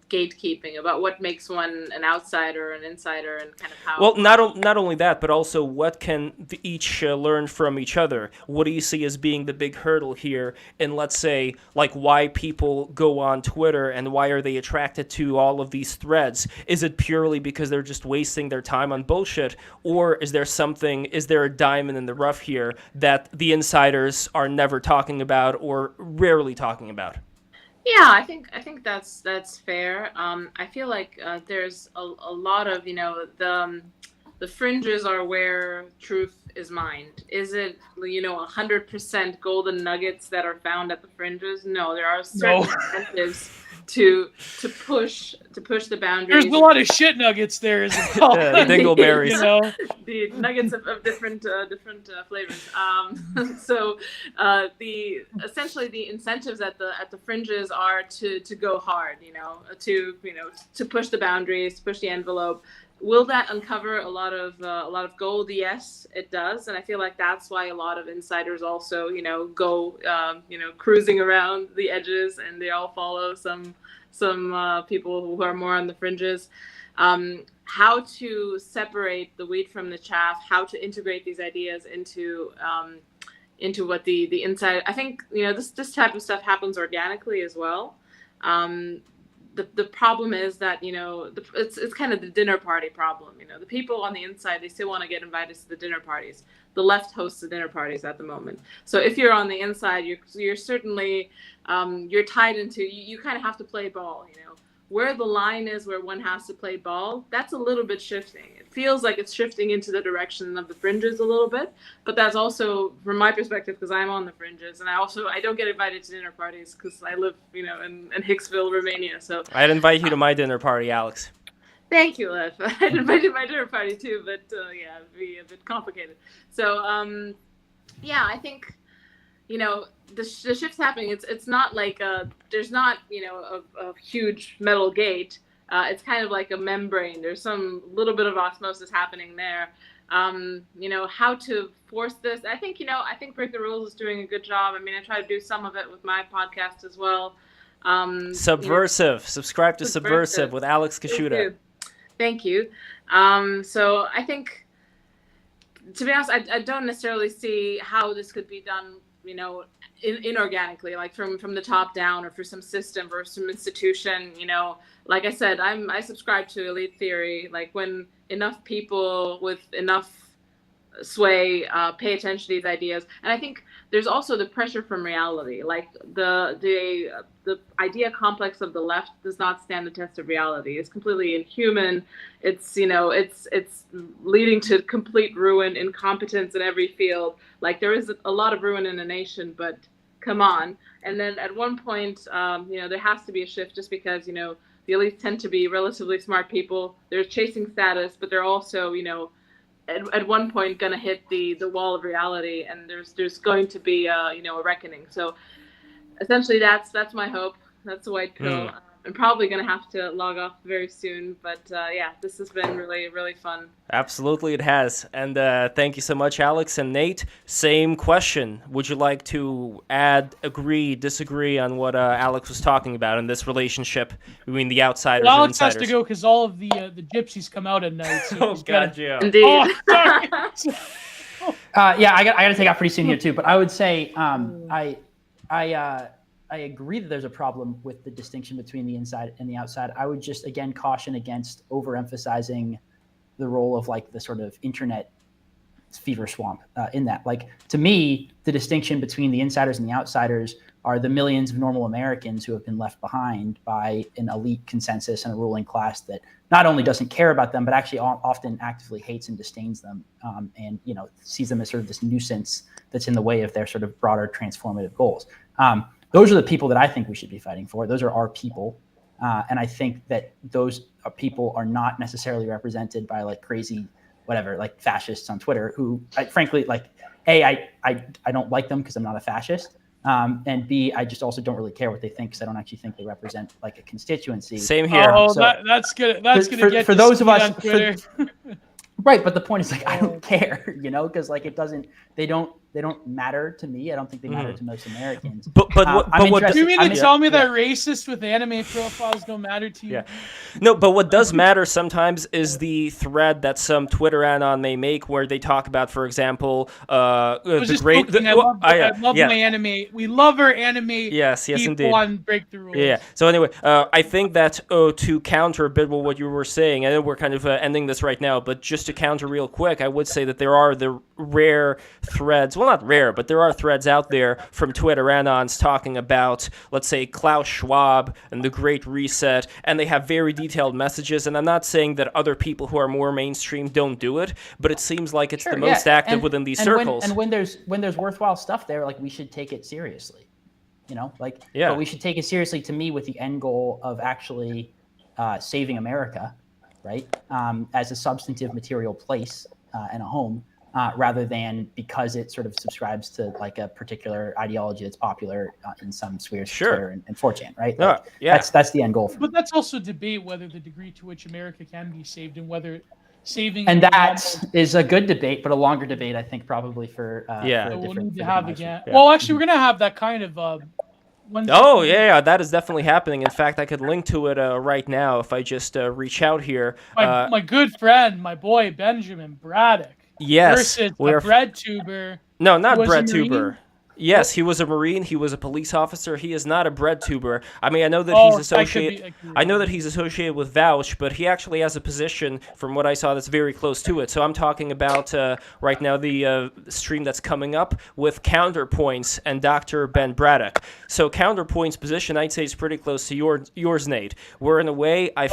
gatekeeping, about what makes one an outsider, an insider, and kind of how. Well, not only that, but also what can each learn from each other. What do you see as being the big hurdle here? And let's say, like, why people go on Twitter and why are they attracted to all of these threads? Is it purely because they're just wasting their time on bullshit, or is there a diamond in the rough here that the insiders are never talking about or rarely talking about? Yeah, I think that's fair. I feel like there's a lot of, the fringes are where truth is mined. Is it 100% golden nuggets that are found at the fringes? No, there are certain incentives to push the boundaries. There's a lot of shit nuggets there as well. Dingleberries. The nuggets of different flavors. So essentially the incentives at the fringes are to go hard. To push the boundaries, to push the envelope. Will that uncover a lot of gold? Yes, it does, and I feel like that's why a lot of insiders also, go, cruising around the edges, and they all follow some people who are more on the fringes. How to separate the wheat from the chaff? How to integrate these ideas into what the inside? I think this type of stuff happens organically as well. The problem is that it's kind of the dinner party problem. The people on the inside, they still want to get invited to the dinner parties. The left hosts the dinner parties at the moment. So if you're on the inside, you're certainly you're tied into. You kind of have to play ball. Where the line is, where one has to play ball, that's a little bit shifting. It feels like it's shifting into the direction of the fringes a little bit, but that's also, from my perspective, because I'm on the fringes, and I don't get invited to dinner parties because I live, in Hicksville, Romania. So I'd invite you to my dinner party, Alex. Thank you, Lev. I'd invite you to my dinner party too, but it'd be a bit complicated. So I think. The shift's happening. It's not like there's not a huge metal gate. It's kind of like a membrane. There's some little bit of osmosis happening there. How to force this? I think Break the Rules is doing a good job. I mean, I try to do some of it with my podcast as well. Subversive. Subscribe to Subversive with Alex Kaschuta. Thank you. So I think, to be honest, I don't necessarily see how this could be done inorganically, like from the top down, or through some system or some institution. Like I said, I subscribe to elite theory. Like, when enough people with enough sway pay attention to these ideas. And I think there's also the pressure from reality. Like, the idea complex of the left does not stand the test of reality. It's completely inhuman. It's it's leading to complete ruin, incompetence in every field. Like, there is a lot of ruin in the nation, but come on. And then at one point, there has to be a shift, just because the elites tend to be relatively smart people. They're chasing status, but they're also at one point going to hit the wall of reality, and there's going to be a reckoning. So essentially that's my hope. That's the white pill. I'm probably going to have to log off very soon, but this has been really, really fun. Absolutely, it has. And thank you so much, Alex. And Nate, same question. Would you like to add, agree, disagree on what Alex was talking about in this relationship between the outsiders and Alex insiders? has to go because all of the gypsies come out at night. So Oh, God, yeah. Indeed. Oh, sorry. I got to take off pretty soon here too. But I would say I agree that there's a problem with the distinction between the inside and the outside. I would just, again, caution against overemphasizing the role of like the sort of internet fever swamp in that. Like, to me, the distinction between the insiders and the outsiders are the millions of normal Americans who have been left behind by an elite consensus and a ruling class that not only doesn't care about them, but actually often actively hates and disdains them, and sees them as sort of this nuisance that's in the way of their sort of broader transformative goals. Those are the people that I think we should be fighting for. Those are our people. And I think that those people are not necessarily represented by like crazy, whatever, like fascists on Twitter who, frankly, like, I don't like them because I'm not a fascist. And B, I just also don't really care what they think because I don't actually think they represent like a constituency. Same here. Oh, that's good. That's gonna get for those of us. on Twitter. Right, but the point is like I don't care, because like they don't matter to me. I don't think they matter to most Americans. But what you mean to tell me that racists with anime profiles don't matter to you? Yeah. No, but what does matter sometimes is the thread that some Twitter anon may make where they talk about, for example, the great. I love my anime. We love our anime. Yes, people indeed. On Break the Rules. Yeah. So anyway, I think that to counter a bit what you were saying, I know we're kind of ending this right now, but just to counter real quick, I would say that there are the rare threads. Well, not rare, but there are threads out there from Twitter anons talking about, let's say, Klaus Schwab and the Great Reset, and they have very detailed messages. And I'm not saying that other people who are more mainstream don't do it, but it seems like it's the most active within these circles. When there's worthwhile stuff there, like we should take it seriously, But we should take it seriously to me with the end goal of actually saving America, right? As a substantive material place and a home. Rather than because it sort of subscribes to like a particular ideology that's popular in some spheres, Twitter and 4chan, right? Like, that's the end goal. But that's also debate whether the degree to which America can be saved and whether saving. And that is a good debate, but a longer debate, I think, probably for we'll need to have again. Yeah. Well, actually, we're gonna have that kind of. That is definitely happening. In fact, I could link to it right now if I just reach out here. My good friend, my boy Benjamin Braddock. Yes, versus a bread tuber. No, not bread tuber. Yes, he was a Marine. He was a police officer. He is not a bread tuber. I mean, I know that he's associated. I know that he's associated with Vouch, but he actually has a position, from what I saw, that's very close to it. So I'm talking about right now the stream that's coming up with Counterpoints and Dr. Ben Braddock. So Counterpoints' position, I'd say, is pretty close to yours, Nate. Where in a way, I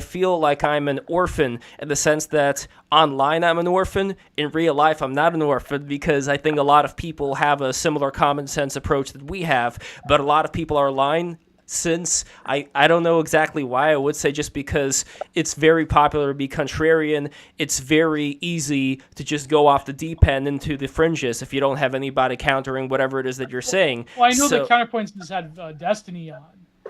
feel like I'm an orphan in the sense that online I'm an orphan. In real life, I'm not an orphan because I think a lot of people have a similar common sense approach that we have, but a lot of people are online since I don't know exactly why. I would say just because it's very popular to be contrarian. It's very easy to just go off the deep end into the fringes if you don't have anybody countering whatever it is that you're saying. Well, I know that Counterpoints has had Destiny on.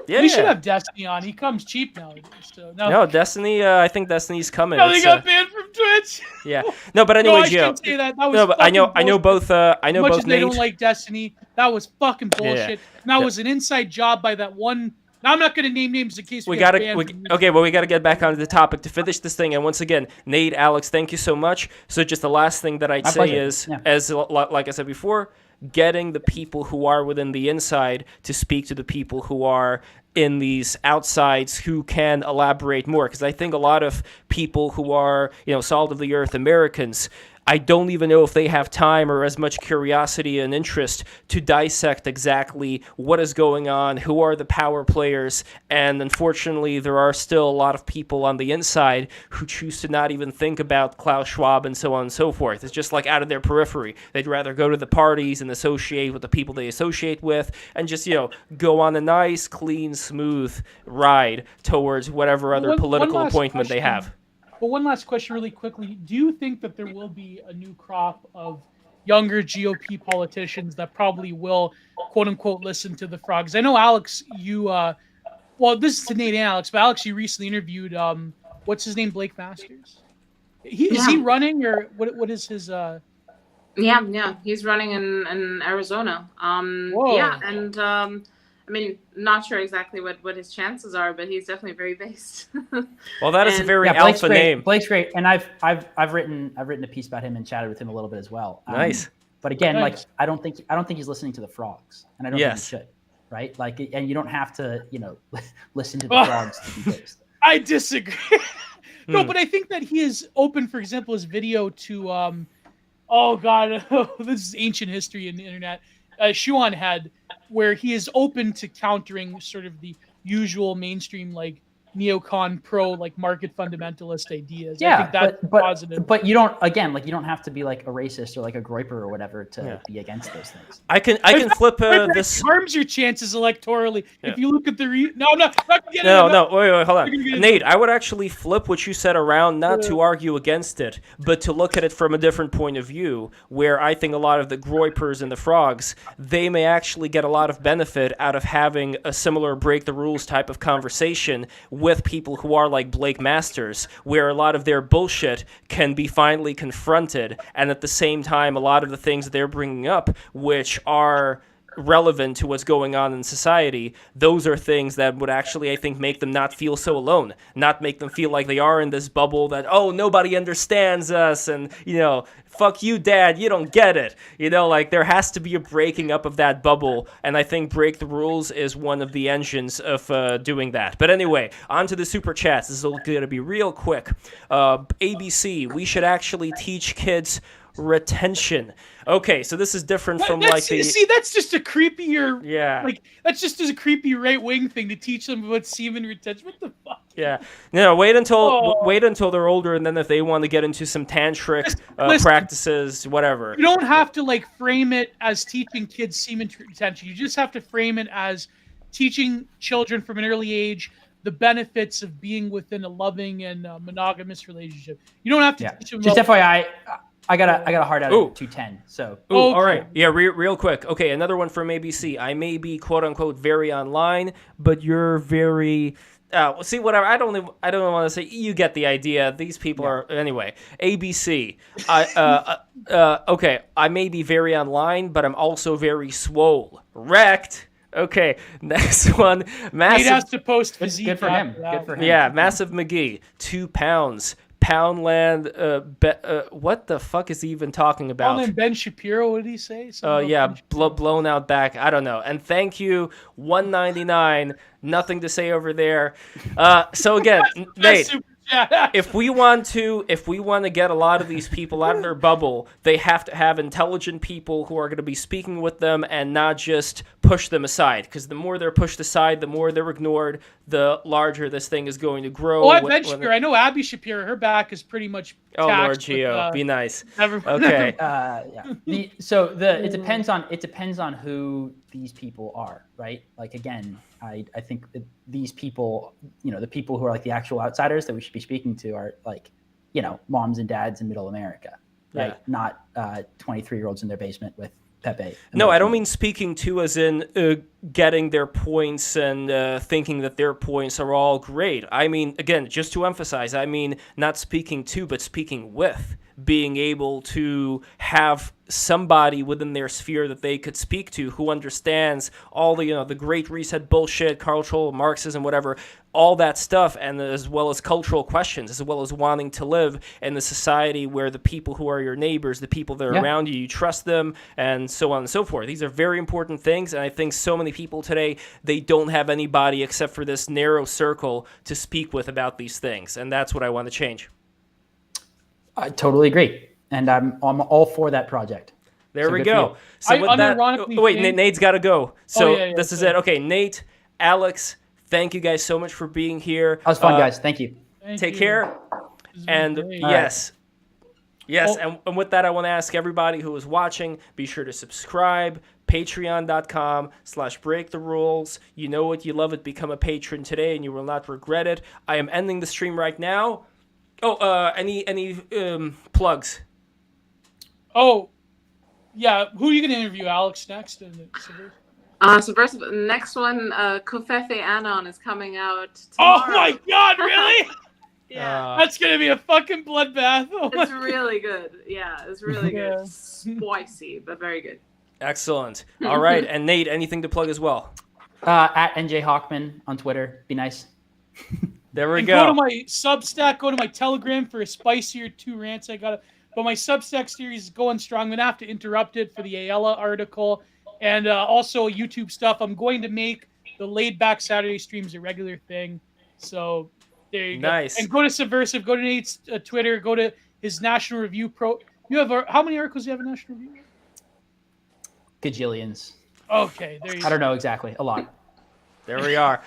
Yeah, we should have Destiny on. He comes cheap nowadays. So no, Destiny. I think Destiny's coming. No, they got banned from Twitch. Yeah. No, but anyway, no, Joe. I shouldn't say that. That was but I know both. I know both. They don't like Destiny. That was fucking bullshit. Yeah. And that was an inside job by that one. Now, I'm not going to name names in case we got banned. Okay, well, we got to get back onto the topic to finish this thing. And once again, Nate, Alex, thank you so much. So just the last thing that I'd say is, as like I said before, getting the people who are within the inside to speak to the people who are in these outsides who can elaborate more. Because I think a lot of people who are, salt of the earth Americans, I don't even know if they have time or as much curiosity and interest to dissect exactly what is going on, who are the power players, and unfortunately there are still a lot of people on the inside who choose to not even think about Klaus Schwab and so on and so forth. It's just like out of their periphery. They'd rather go to the parties and associate with the people they associate with and just, go on a nice, clean, smooth ride towards whatever other political appointment they have. But one last question really quickly. Do you think that there will be a new crop of younger GOP politicians that probably will, quote unquote, listen to the frogs? I know, Alex, you, this is to Nate and Alex, but Alex, you recently interviewed, what's his name, Blake Masters? Is he running or what is his... Yeah, he's running in Arizona. Yeah, and... I mean, not sure exactly what his chances are, but he's definitely very based. Well, that is a very alpha name. Blake's great, and I've written a piece about him and chatted with him a little bit as well. Nice. But again, like I don't think he's listening to the frogs, and I don't think he should. Right? Like, and you don't have to, listen to the frogs to be based. I disagree. No, but I think that he is open. For example, his video to, this is ancient history in the internet. Shuan had, where he is open to countering sort of the usual mainstream, like neocon pro like market fundamentalist ideas. I Yeah, think that's but positive. but you don't you don't have to be like a racist or like a groiper or whatever to be against those things. I can flip this. Harms your chances electorally if you look at the wait, hold on, Nate. I would actually flip what you said around, not to argue against it, but to look at it from a different point of view, where I think a lot of the groipers and the frogs, they may actually get a lot of benefit out of having a similar break the rules type of conversation with people who are like Blake Masters, where a lot of their bullshit can be finally confronted, and at the same time, a lot of the things that they're bringing up, which are relevant to what's going on in society, those are things that would actually, I think, make them not feel so alone, not make them feel like they are in this bubble that, oh, nobody understands us, and, fuck you, Dad, you don't get it. Like, there has to be a breaking up of that bubble, and I think Break the Rules is one of the engines of doing that. But anyway, on to the Super Chats. This is going to be real quick. ABC, we should actually teach kids retention. Okay, so this is different from that's just a creepier that's just a creepy right-wing thing to teach them about semen retention. What the fuck? Yeah, no, wait until they're older, and then if they want to get into some tantric practices, whatever. You don't have to frame it as teaching kids semen retention. You just have to frame it as teaching children from an early age the benefits of being within a loving and monogamous relationship. You don't have to teach them. Just FYI, I got a hard out of 210. So. All right. Yeah, real quick. Okay, another one from ABC. I may be quote unquote very online, but you're very. See, whatever. I don't want to say. You get the idea. These people are anyway. ABC. Okay. I may be very online, but I'm also very swole. Wrecked. Okay, next one. Massive. He has to post physique. Good for him. Good for him. Yeah, Massive McGee. 2 pounds. Poundland, what the fuck is he even talking about? Poundland Ben Shapiro, what did he say? Blown out back. I don't know. And thank you, 199. Nothing to say over there. So again, Nate, if we want to get a lot of these people out of their bubble, they have to have intelligent people who are going to be speaking with them and not just push them aside. Because the more they're pushed aside, the more they're ignored, the larger this thing is going to grow. I know Abby Shapiro. Her back is pretty much. Oh Lord Geo, be nice. Okay. It depends on who these people are, right? Like again, I think that these people, the people who are like the actual outsiders that we should be speaking to are like, moms and dads in Middle America, right? Yeah. Not 23-year-olds in their basement with Pepe. No, I don't mean speaking to as in getting their points and thinking that their points are all great. I mean, again, just to emphasize, I mean not speaking to, but speaking with. Being able to have somebody within their sphere that they could speak to who understands all the the Great Reset bullshit, cultural Marxism, whatever, all that stuff, and as well as cultural questions, as well as wanting to live in the society where the people who are your neighbors, the people that are around you, you trust them, and so on and so forth. These are very important things, and I think so many people today, they don't have anybody except for this narrow circle to speak with about these things, and that's what I want to change. I totally agree, and I'm all for that project. There we go. So with that, Nate's got to go. So this is it. Okay, Nate, Alex, thank you guys so much for being here. That was fun, guys. Thank you. Take care. And yes. And with that, I want to ask everybody who is watching, be sure to subscribe. Patreon.com/breaktherules. You know it, you love it. Become a patron today, and you will not regret it. I am ending the stream right now. Any plugs? Oh, yeah. Who are you going to interview, Alex, next? Subversive. Next one, Kofefe Anon is coming out tomorrow. Oh my God! Really? Yeah. That's going to be a fucking bloodbath. It's really good. Yeah, it's really good. Spicy, but very good. Excellent. All right, and Nate, anything to plug as well? At NJ Hochman on Twitter. Be nice. There we go. Go to my Substack, go to my Telegram for a spicier 2 rants I got. But my Substack series is going strong. I'm going to have to interrupt it for the Ayala article and also YouTube stuff. I'm going to make the laid back Saturday streams a regular thing. So there you go. Nice. And go to Subversive, go to Nate's Twitter, go to his National Review Pro. You have how many articles do you have in National Review? Gajillions. Okay, there you go. I don't know exactly. A lot. There we are. All right.